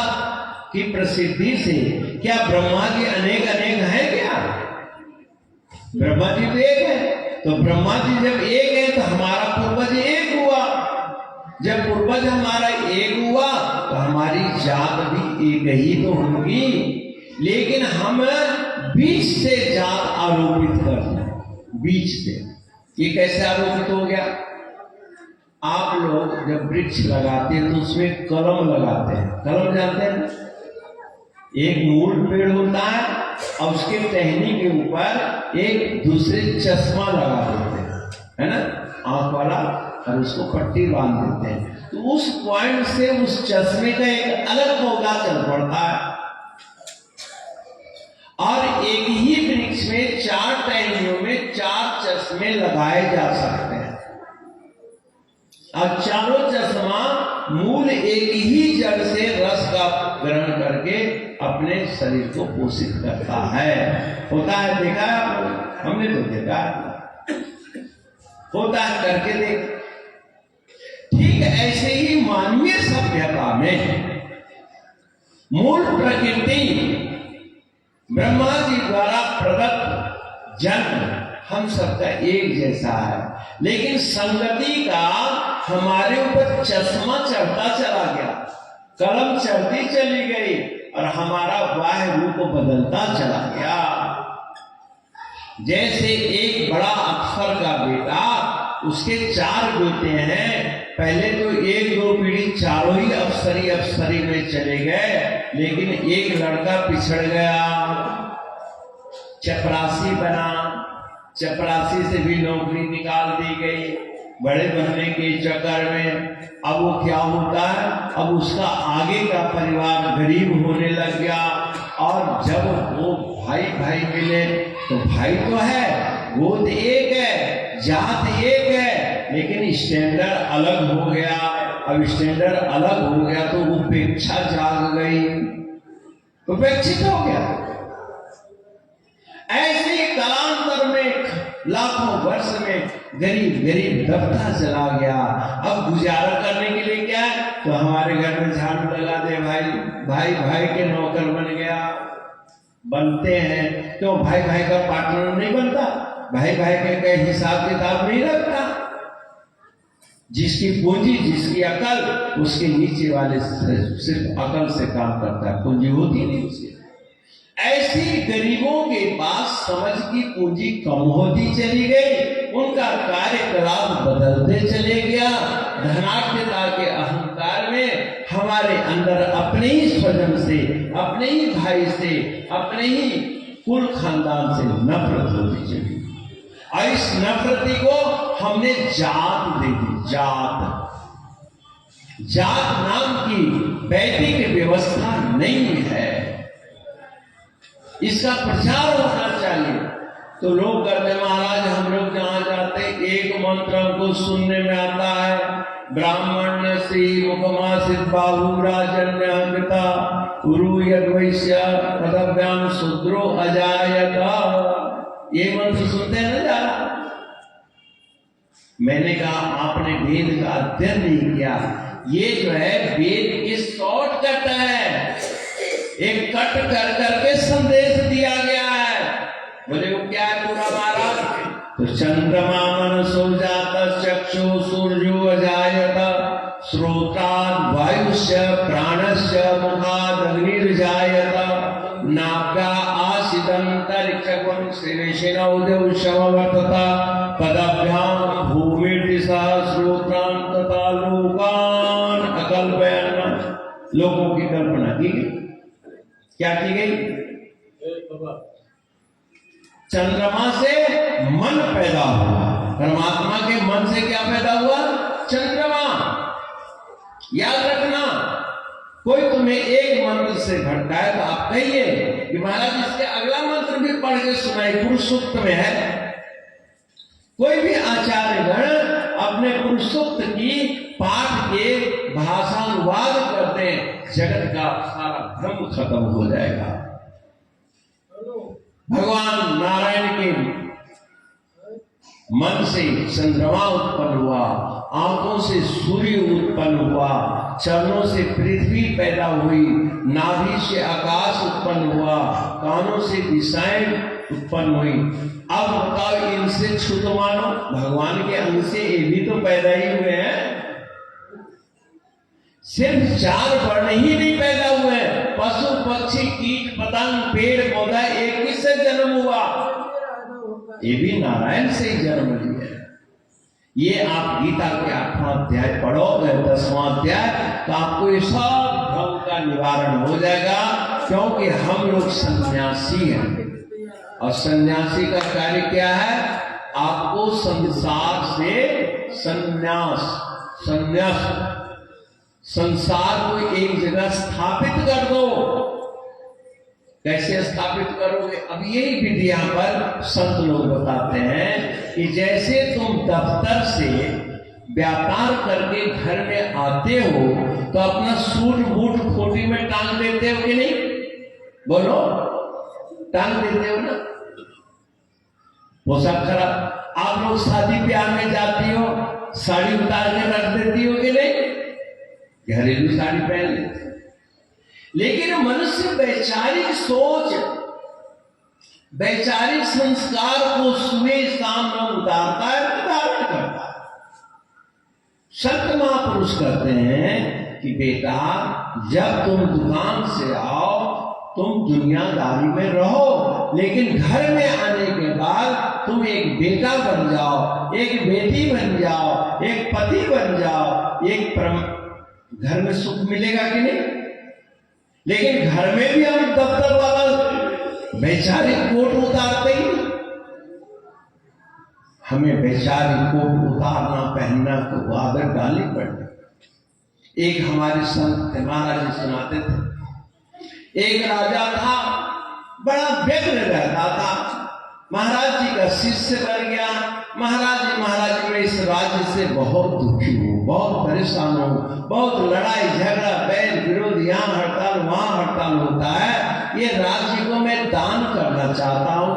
की प्रसिद्धि से क्या ब्रह्मा जी अनेक अनेक हैं क्या? ब्रह्मा जी तो एक है। तो ब्रह्मा जी जब एक है तो हमारा पूर्वज एक हुआ। जब पूर्वज हमारा एक हुआ तो हमारी जात भी एक ही तो होगी। लेकिन हम बीच से जात आरोपित कर रहे हैं, बीच से। ये कैसे आरोपित हो गया? आप लोग जब वृक्ष लगाते हैं तो उसमें कलम लगाते हैं। कलम जानते हैं? एक मूल पेड़ होता है और उसके टहनी के ऊपर एक दूसरे चश्मा लगा देते हैं, है ना, आंख वाला, और उसको पट्टी बांध देते हैं। तो उस पॉइंट से उस चश्मे का एक अलग पौधा चल पड़ता है। और एक ही वृक्ष में 4 टहनियों में 4 चश्मे लगाए जा सकते हैं। और चारों चश्मा मूल एक ही जड़ से रस का ग्रहण करके अपने शरीर को पोषित करता है। होता है, देखा है आप लोग? हमने तो देखा है, होता है, करके देख। ठीक ऐसे ही मानवीय सभ्यता में मूल प्रकृति ब्रह्मा जी द्वारा प्रदत्त जन्म हम सबका एक जैसा है, लेकिन संगति का हमारे ऊपर चश्मा चढ़ता चला गया, कलम चढ़ती चली गई और हमारा बाह्य रूप बदलता चला गया। जैसे एक बड़ा अफसर का बेटा, उसके 4 बेटे हैं। पहले तो 1-2 पीढ़ी चारों ही अफसरी में चले गए, लेकिन एक लड़का पिछड़ गया, चपरासी बना। चपरासी से भी नौकरी निकाल दी गई बड़े बनने के चक्कर में। अब वो क्या होता है, अब उसका आगे का परिवार गरीब होने लग गया। और जब वो भाई भाई मिले तो भाई तो है, गोद एक है, जात एक है, लेकिन स्टैंडर्ड अलग हो गया। अब स्टैंडर्ड अलग हो गया तो उपेक्षा जाग गई, उपेक्षित हो गया। ऐसे ही कालांतर में लाखों वर्ष में गरीब गरीब दबता चला गया। अब गुजारा करने के लिए क्या है, तो हमारे घर में झाड़ू लगा दे भाई, भाई भाई के नौकर बन गया। बनते हैं तो भाई भाई का पार्टनर नहीं बनता, भाई भाई के हिसाब किताब नहीं रखता। जिसकी पूंजी, जिसकी अकल, उसके नीचे वाले सिर्फ अकल से काम करता है, पूंजी होती नहीं उसकी। ऐसी गरीबों के पास समझ की पूंजी कम होती चली गई, उनका कार्यकलाप बदलते चले गया। धनाढ्यता के अहंकार में हमारे अंदर अपने ही स्वजन से, अपने ही भाई से, अपने ही कुल खानदान से नफरत होती चली। और इस नफरती को हमने जात दे दी। जात नाम की वैदिक व्यवस्था नहीं है, इसका प्रचार होना चाहिए। तो लोग कहते हैं महाराज हम लोग जहाँ जाते एक मंत्र हमको सुनने में आता है, ब्राह्मण से मुखमासित बाहु राजन्य अंगता उरु यद्वैश्य तदभ्याम शूद्रो अजायता। ये मंत्र सुनते हैं ना जरा। मैंने कहा आपने वेद का अध्ययन नहीं किया। ये जो है वेद की शॉर्टकट है, एक कट कर करके संदेश दिया गया है। बोले वो क्या है पूरा महाराज? तो चंद्रमा मनसो जाता चक्षु सूर्यो अजायत श्रोत्राद वायुष्य प्राणस्य मुखाद अग्निर्जायत नाभ्या आसिदंतरिक्षगुण श्रीविष्णु शववर्तता पदभ्याम भूमिर्दिशा श्रोत्रान तथा लोकान अकल्पयन्। लोगों की कल्पना की गई। क्या की गई? चंद्रमा से मन पैदा हुआ। परमात्मा के मन से क्या पैदा हुआ? चंद्रमा। याद रखना, कोई तुम्हें एक मंत्र से भटकाए तो आप कहिए कि महाराज इसके अगला मंत्र भी पढ़ के सुनाए, पुरुष सूक्त में है। कोई भी आचार्यगण अपने पुरुष सूक्त की पाठ के भाषानुवाद करते हैं, जगत का सारा भ्रम खत्म हो जाएगा। भगवान नारायण के मन से चंद्रमा उत्पन्न हुआ, आंखों से सूर्य उत्पन्न हुआ, चरणों से पृथ्वी पैदा हुई, नाभि से आकाश उत्पन्न हुआ, कानों से दिशाएं उत्पन्न हुई। अब बताओ इनसे छूत मानो, भगवान के अंग से ये भी तो पैदा ही हुए हैं। सिर्फ 4 वर्ण ही नहीं पैदा हुए, पशु पक्षी कीट पतंग पेड़ पौधा एक ही से जन्म हुआ, ये भी नारायण से ही जन्म लिए। ये आप गीता के 8वां अध्याय पढ़ोगे, 10वां अध्याय, तो आपको ये सब भ्रम का निवारण हो जाएगा। क्योंकि हम लोग सन्यासी हैं और सन्यासी का कार्य क्या है? आपको संसार से संसार को एक जगह स्थापित कर दो। कैसे स्थापित करोगे? अब यही विधि यहां पर संत लोग बताते हैं कि जैसे तुम दफ्तर से व्यापार करके घर में आते हो तो अपना सूट बूट खोटी में टांग देते हो कि नहीं? बोलो, टांग देते हो ना? पोशाक खराब, आप लोग शादी ब्याह में जाती हो, साड़ी उतार के रख देती हो कि नहीं? घरेलू साड़ी पहन लेते। लेकिन मनुष्य वैचारिक सोच, वैचारिक संस्कार को सुबह शाम में उतारता है, धारण करता है। संत महापुरुष कहते हैं कि बेटा जब तुम दुकान से आओ तुम दुनियादारी में रहो, लेकिन घर में आने के बाद तुम एक बेटा बन जाओ, एक बेटी बन जाओ, एक पति बन जाओ, एक घर में सुख मिलेगा कि नहीं? लेकिन घर में भी हम दफ्तर वाला वैचारिक कोट उतारते ही। हमें वैचारिक कोट उतारना पहनना तो आदत डालनी पड़ती। एक हमारे संत महाराज जी सुनाते थे, एक राजा था, बड़ा व्यग्र रहता था, महाराज जी का शिष्य बन गया। महाराज जी में इस राज्य से बहुत दुखी हो, बहुत परेशान हो, बहुत लड़ाई झगड़ा बैर विरोध, यहाँ हड़ताल वहां हड़ताल होता है। ये राज्य को मैं दान करना चाहता हूं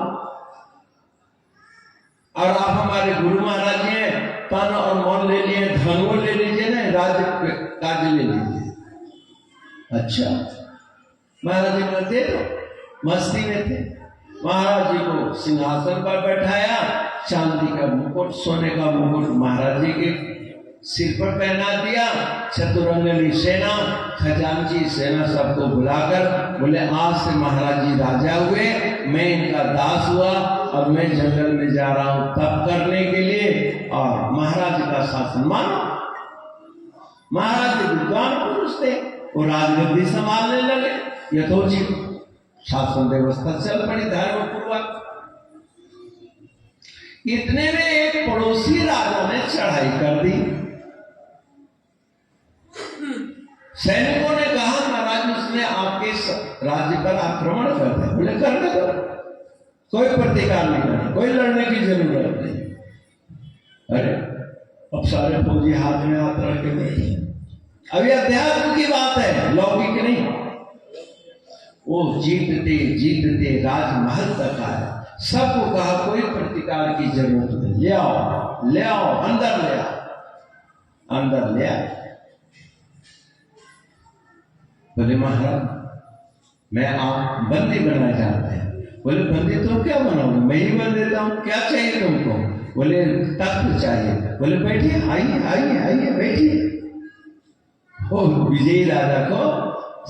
और आप हमारे गुरु महाराज जी हैं, तन और मन ले लिए, धन वो ले लीजिए ना, राज्य काज ले लीजिए। अच्छा, महाराज जी बोले दे दो। मस्ती में थे। महाराज जी को सिंहासन पर बैठाया, चांदी का मुकुट सोने का मुकुट महाराज जी के सिर पर पहना दिया। चतुरंगनी सेना खजांची सेना सबको बुलाकर बोले आज से महाराज जी राजा हुए, मैं इनका दास हुआ और मैं जंगल में जा रहा हूं तप करने के लिए और महाराज का शासन मानो। महाराज जी विद्वान पुरुष थे, वो राजगद्दी संभालने लगे, यथोचित शासन व्यवस्था चल पड़ी धर्म पूर्वक। इतने में एक पड़ोसी राजा ने चढ़ाई कर दी। सैनिकों ने कहा महाराज उसने आपके राज्य पर आक्रमण कर दिया। बोले कर दो। कोई प्रतिकार नहीं करना, कोई लड़ने की जरूरत नहीं। अरे अब सारे फौजी हाथ में हाथ रख के बैठे, अभी अध्यात्म की बात है, लौकिक नहीं। वो जीतते जीतते राजमहल तक आया, सबको कहा कोई प्रतिकार की जरूरत नहीं, ले आओ ले आओ, अंदर ले आओ। अंदर ले आए। बोले महाराज मैं आप बंदी बनना चाहते हैं। बोले बंदी तो क्या बनाऊंगा, मैं ही बन देता हूँ, क्या चाहिए तुमको? बोले तख्त चाहिए। बोले बैठिए, आइए आइए आइए बैठिए। ओ विजयी राजा को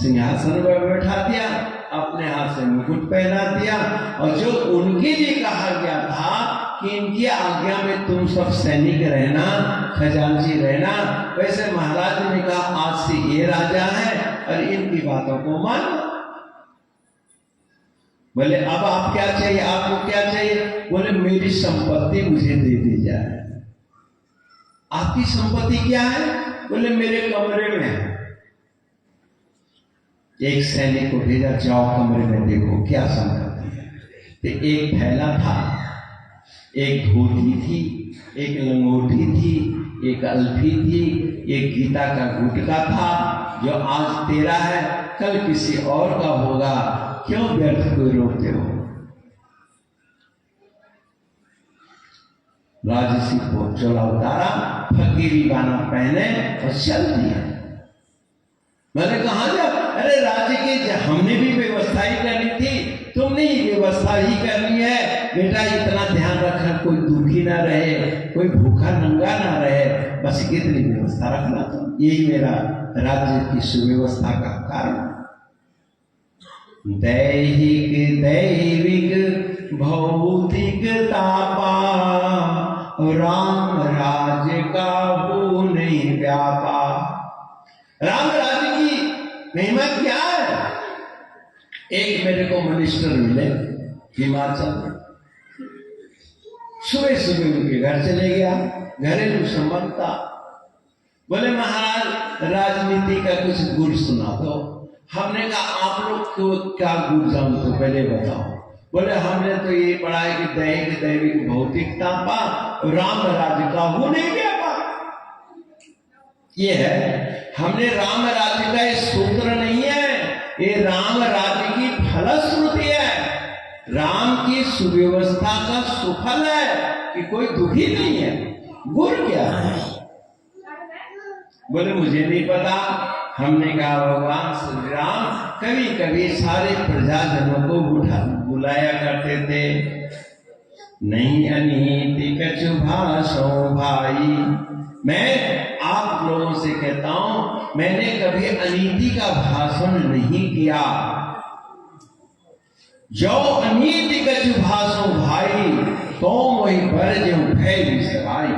सिंहासन पर बैठा दिया, अपने हाथ से मुकुट पहना दिया, और जो उनके लिए कहा गया था कि इनकी आज्ञा में तुम सब सैनिक रहना, खजांची रहना, वैसे महाराज ने कहा आज से ये राजा है और इनकी बातों को मानो। बोले अब आप क्या चाहिए, आपको क्या चाहिए? बोले मेरी संपत्ति मुझे दे दी जाए। आपकी संपत्ति क्या है? बोले मेरे कमरे में है। एक सैनिक को भेजा, जाओ कमरे में देखो क्या संपत्ति है। तो एक थैला था, एक धोती थी, एक लंगोटी थी, एक अल्फी थी, एक गीता का गुटका था, जो आज तेरा है कल किसी और का होगा, क्यों व्यर्थ को रोकते हो? राजसी को चोला उतारा, फकीरी गाना पहने और चल दिया। मैंने कहा जब अरे राज्य की हमने भी व्यवस्था ही करनी थी, तुमने ही व्यवस्था ही करनी है बेटा। इतना ध्यान रखना कोई दुखी ना रहे, कोई भूखा नंगा ना रहे, बस इतनी व्यवस्था रखना तुम। यही मेरा राज्य की सुव्यवस्था का कारण। दैहिक दैविक भौतिक तापा, राम राज्य का हो नहीं व्यापा। राम राज्य की महिमा क्या है? एक मेरे को मिनिस्टर मिले हिमाचल में, सुबह सुबह उनके घर चले गया, घरेलू संबंध था। बोले महाराज राजनीति का कुछ गुर सुना दो। हमने कहा आप लोग को क्या गुर जानते हो पहले बताओ। बोले हमने तो ये पढ़ा है कि दैहिक दैविक भौतिकता पा, राम राज्य का हो नहीं गया पा। ये है, हमने राम राज्य का ये सूत्र नहीं है, ये राम राज्य की फलश्रुति है, राम की सुव्यवस्था का सुफल है कि कोई दुखी नहीं है। गुर क्या है? बोले मुझे नहीं पता। हमने कहा भगवान श्री राम कभी कभी सारे प्रजाजनों को बुलाया करते थे। नहीं अनीति कछु भाषो भाई, मैं आप लोगों से कहता हूं मैंने कभी अनीति का भाषण नहीं किया। जो अनीति कछु भाषो भाई, तो वही पर जो भय विसराई।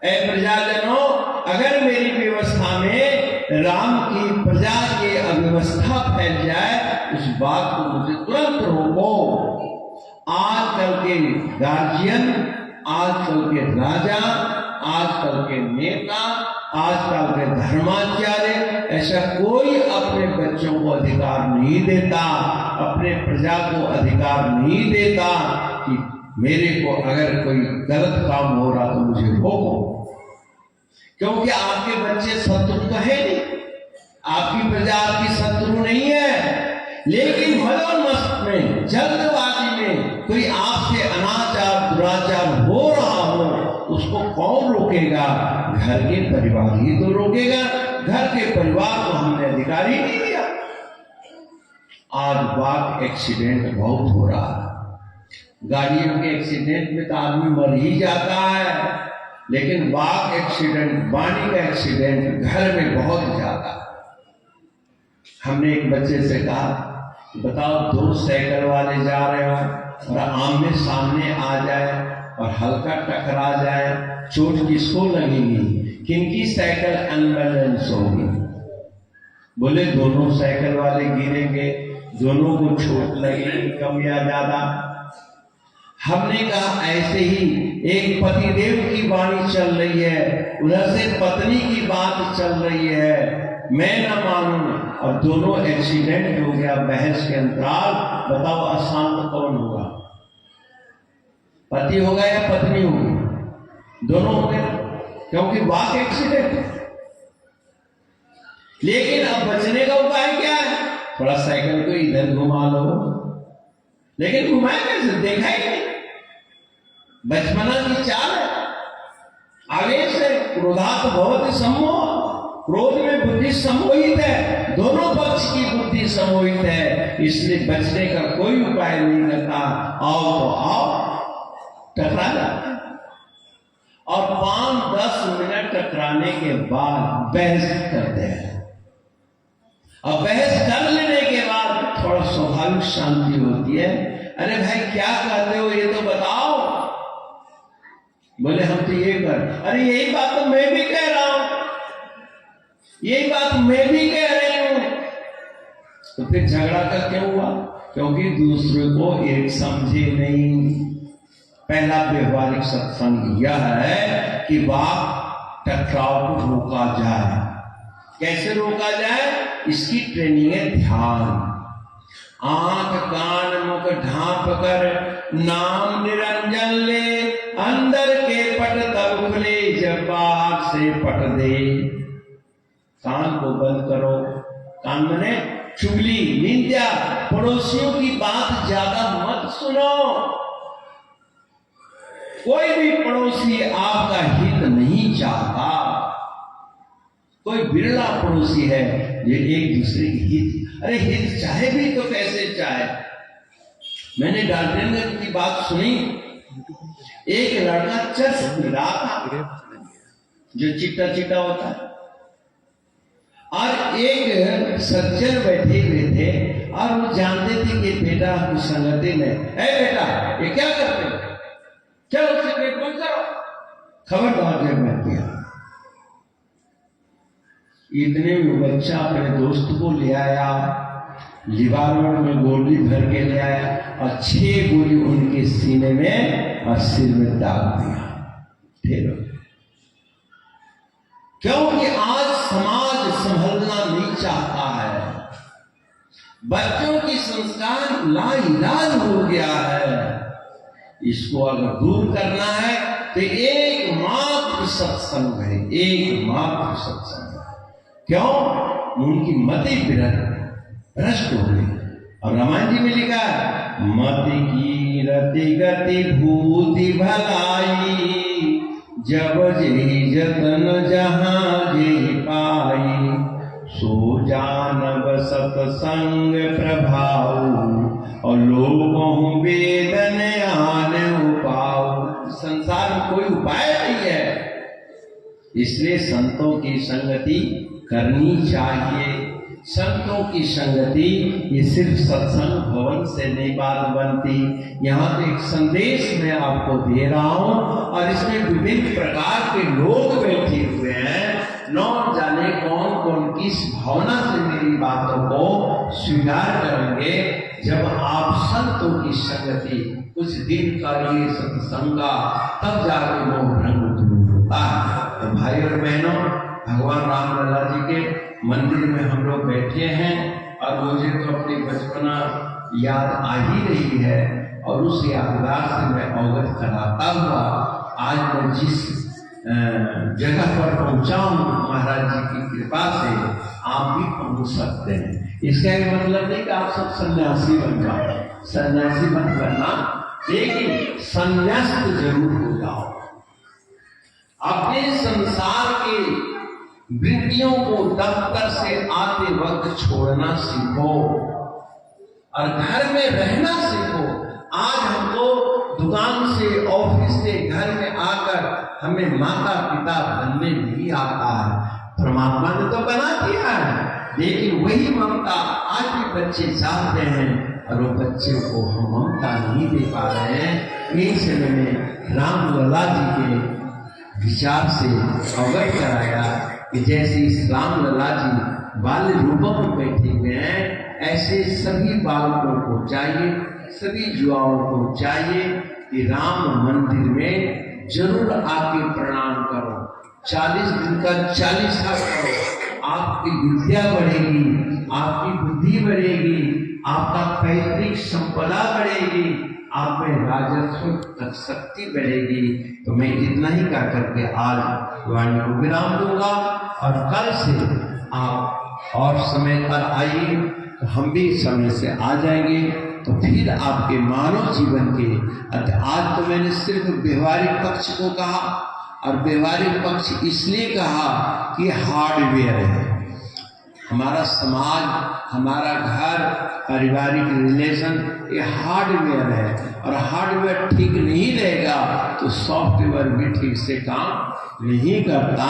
ऐ प्रजाजनों, अगर मेरी व्यवस्था में राम की प्रजा की अव्यवस्था फैल जाए, उस बात को मुझे तुरंत रोको। आजकल के गार्जियन, आजकल के राजा, आजकल के नेता, आजकल के धर्माचार्य, ऐसा कोई अपने बच्चों को अधिकार नहीं देता, अपने प्रजा को अधिकार नहीं देता कि मेरे को अगर कोई गलत काम हो रहा तो मुझे रोको। क्योंकि आपके बच्चे शत्रु तो है नहीं, आपकी प्रजा आपकी शत्रु नहीं है। लेकिन मनोमस्त में, जल्दबाजी में कोई आपसे अनाचार दुराचार हो रहा हो, उसको कौन रोकेगा? घर के परिवार ही तो रोकेगा। घर के परिवार को हमने अधिकार ही नहीं दिया। आज बाग एक्सीडेंट बहुत हो रहा है। गाड़ियों के एक्सीडेंट में तो आदमी मर ही जाता है, लेकिन बाग एक्सीडेंट, वाणी का एक्सीडेंट घर में बहुत ज्यादा। हमने एक बच्चे से कहा बताओ, दो साइकिल वाले जा रहे हो और आमने सामने आ जाए और हल्का टकरा जाए, चोट किसको लगेगी? किनकी साइकिल अनबैलेंस होगी? बोले दोनों साइकिल वाले गिरेंगे, दोनों को चोट लगेगी, कम या ज्यादा। हमने कहा ऐसे ही एक पतिदेव की वाणी चल रही है, उधर से पत्नी की बात चल रही है, मैं न मानूं, और दोनों एक्सीडेंट हो गया बहस के अंतराल। बताओ अशांत कौन होगा? पति होगा या पत्नी होगी, दोनों हो गए, क्योंकि वाक एक्सीडेंट है। लेकिन अब बचने का उपाय क्या है? थोड़ा साइकिल को इधर घुमा लो, लेकिन घुमाए कैसे? देखा ही नहीं। बचपना की चाल है, आवेश है, क्रोधात भवति सम्मोह, क्रोध में बुद्धि सम्मोहित है, दोनों पक्ष की बुद्धि सम्मोहित है, इसलिए बचने का कोई उपाय नहीं करता। आओ तो आओ, टकरा जाते हैं और 5-10 मिनट टकराने के बाद बहस करते हैं, और बहस कर लेने के बाद थोड़ा स्वाभाविक शांति होती है। अरे भाई क्या कहते हो, ये तो बताओ। बोले हम तो ये कर, अरे यही बात तो मैं भी कह रहा हूं, यही बात मैं भी कह रही हूं। तो फिर झगड़ा का क्यों हुआ? क्योंकि दूसरे को एक समझे नहीं। पहला व्यवहारिक सत्संग यह है कि वाक टकराव को रोका जाए। कैसे रोका जाए? इसकी ट्रेनिंग है ध्यान। आंख कान मुख ढांप कर नाम निरंजन ले, अंदर के पट तब खुले जब बाहर से पट दे। कान को बंद करो, कान मने चुगली निंदा, पड़ोसियों की बात ज्यादा मत सुनो। कोई भी पड़ोसी आपका हित नहीं चाहता, कोई बिरला पड़ोसी है जो एक दूसरे की हित, अरे हित चाहे भी तो कैसे चाहे। मैंने डाल्टनगंज की बात सुनी, एक लड़का चर्च पी रहा था, जो चिट्टा चिट्टा होता है, और एक सज्जन बैठे हुए थे और वो जानते थे कि बेटा कुछ संगति में, ए बेटा ये क्या करते हो, चलो उससे पेट बंद करो, खबरदार जब मैं किया। इतने में बच्चा अपने दोस्त को ले आया, लिवार में गोली भर के ले आया और 6 गोली उनके सीने में और सिर में दाग दिया। ठीक, क्योंकि आज समाज संभलना नहीं चाहता है, बच्चों की संस्कार लाइलाज हो गया है। इसको अगर दूर करना है तो एकमात्र सत्संग है, एकमात्र सत्संग। क्यों? उनकी मति भ्रष्ट हो गई। और रामायण जी में लिखा है, मति की रति गति भूति भलाई, जब जे जतन जहां जे पाई, सो जानब सत्संग प्रभाव, और लोगों वेदन आन उपाव। संसार में कोई उपाय नहीं है, इसलिए संतों की संगति करनी चाहिए। संतों की संगति ये सिर्फ सत्संग भवन से नहीं बात बनती। यहाँ तो एक संदेश मैं आपको दे रहा हूँ और इसमें विभिन्न प्रकार के लोग बैठे हुए हैं। न जाने कौन कौन किस भावना से मेरी बातों को स्वीकार करेंगे। जब आप संतों की संगति कुछ दिन करिए सत्संग का, तब जाके वो भ्रम दूर होता है। तो भाई और बहनों, भगवान राम लला जी के मंदिर में हम लोग बैठे हैं और मुझे तो अपनी बचपना याद आ ही रही है, और उस यादगार से मैं अवगत कराता हुआ आज मैं जिस जगह पर पहुंचा हूं, महाराज जी की कृपा से आप भी पहुंच सकते हैं। इसका ये मतलब नहीं कि आप सब सन्यासी बन जाओ, सन्यासी बन करना, लेकिन संन्यास जरूर हो जाओ। अपने संसार के वृत्तियों को दफ्तर से आते वक्त छोड़ना सीखो और घर में रहना सीखो। आज हमको दुकान से, ऑफिस से, घर में आकर हमें माता पिता बनने नहीं आता है। परमात्मा ने तो बना दिया है, लेकिन वही ममता आज भी बच्चे चाहते हैं और वो बच्चे को हम ममता नहीं दे पा रहे हैं। यही से मैंने राम लला जी के विचार से अवगत कराया कि जैसे इस राम लला जी बाल रूपों में बैठे हुए हैं, ऐसे सभी बालकों को चाहिए, सभी युवाओं को चाहिए कि राम मंदिर में जरूर आके प्रणाम करो। 40 दिन का 40 हाथ करो, आपकी विद्या बढ़ेगी, आपकी बुद्धि बढ़ेगी, आपका पैतृक संपदा बढ़ेगी, आप में राजस्व शक्ति बढ़ेगी। तो मैं इतना ही कह करके आज वाणी को विराम दूंगा और कल से आप और समय पर आइए तो हम भी समय से आ जाएंगे। तो फिर आपके मानव जीवन के आज तो मैंने सिर्फ व्यवहारिक पक्ष को कहा और व्यवहारिक पक्ष इसलिए कहा कि हार्डवेयर है। हमारा समाज, हमारा घर, पारिवारिक रिलेशन ये हार्डवेयर है और हार्डवेयर ठीक नहीं रहेगा तो सॉफ्टवेयर भी ठीक से काम नहीं करता।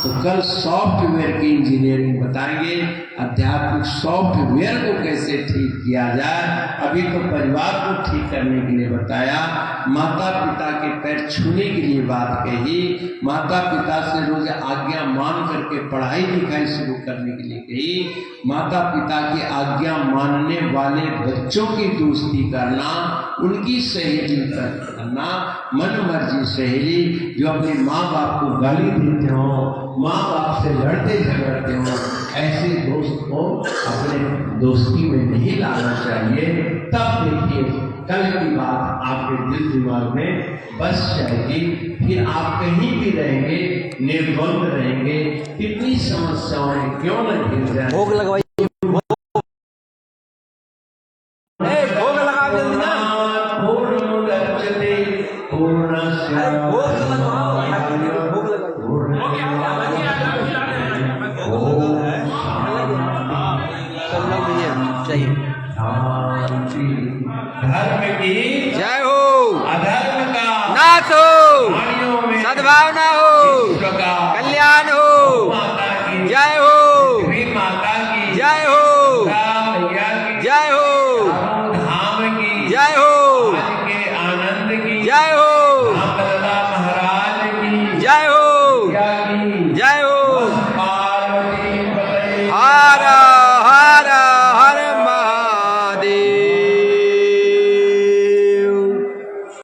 तो कल सॉफ्टवेयर की इंजीनियरिंग बताएंगे, आध्यात्मिक सॉफ्टवेयर को कैसे ठीक किया जाए। अभी तो परिवार को ठीक करने के लिए बताया, माता पिता के पैर छूने के लिए बात कही, माता पिता से रोज आज्ञा मान करके पढ़ाई लिखाई शुरू करने के लिए कही, माता पिता की आज्ञा मानने वाले बच्चों की दोस्ती करना, उनकी सहेली करना, मन मर्जी सहेली जो अपने माँ बाप को गाली देते हो, माँ बाप से लड़ते झगड़ते हो, ऐसे दोस्त को अपने दोस्ती में नहीं लाना चाहिए। तब देखिए कल की बात आपके दिल दिमाग में बस जाएगी। फिर आप कहीं भी रहेंगे, निर्द्वंद रहेंगे, कितनी समस्याएं क्यों न घिर जाए। भोग लगवाइए, भोग लगा जल्दी ना, भोग चाहिए। धर्म की जय हो, अधर्म का नाश हो, सद्भावना हो।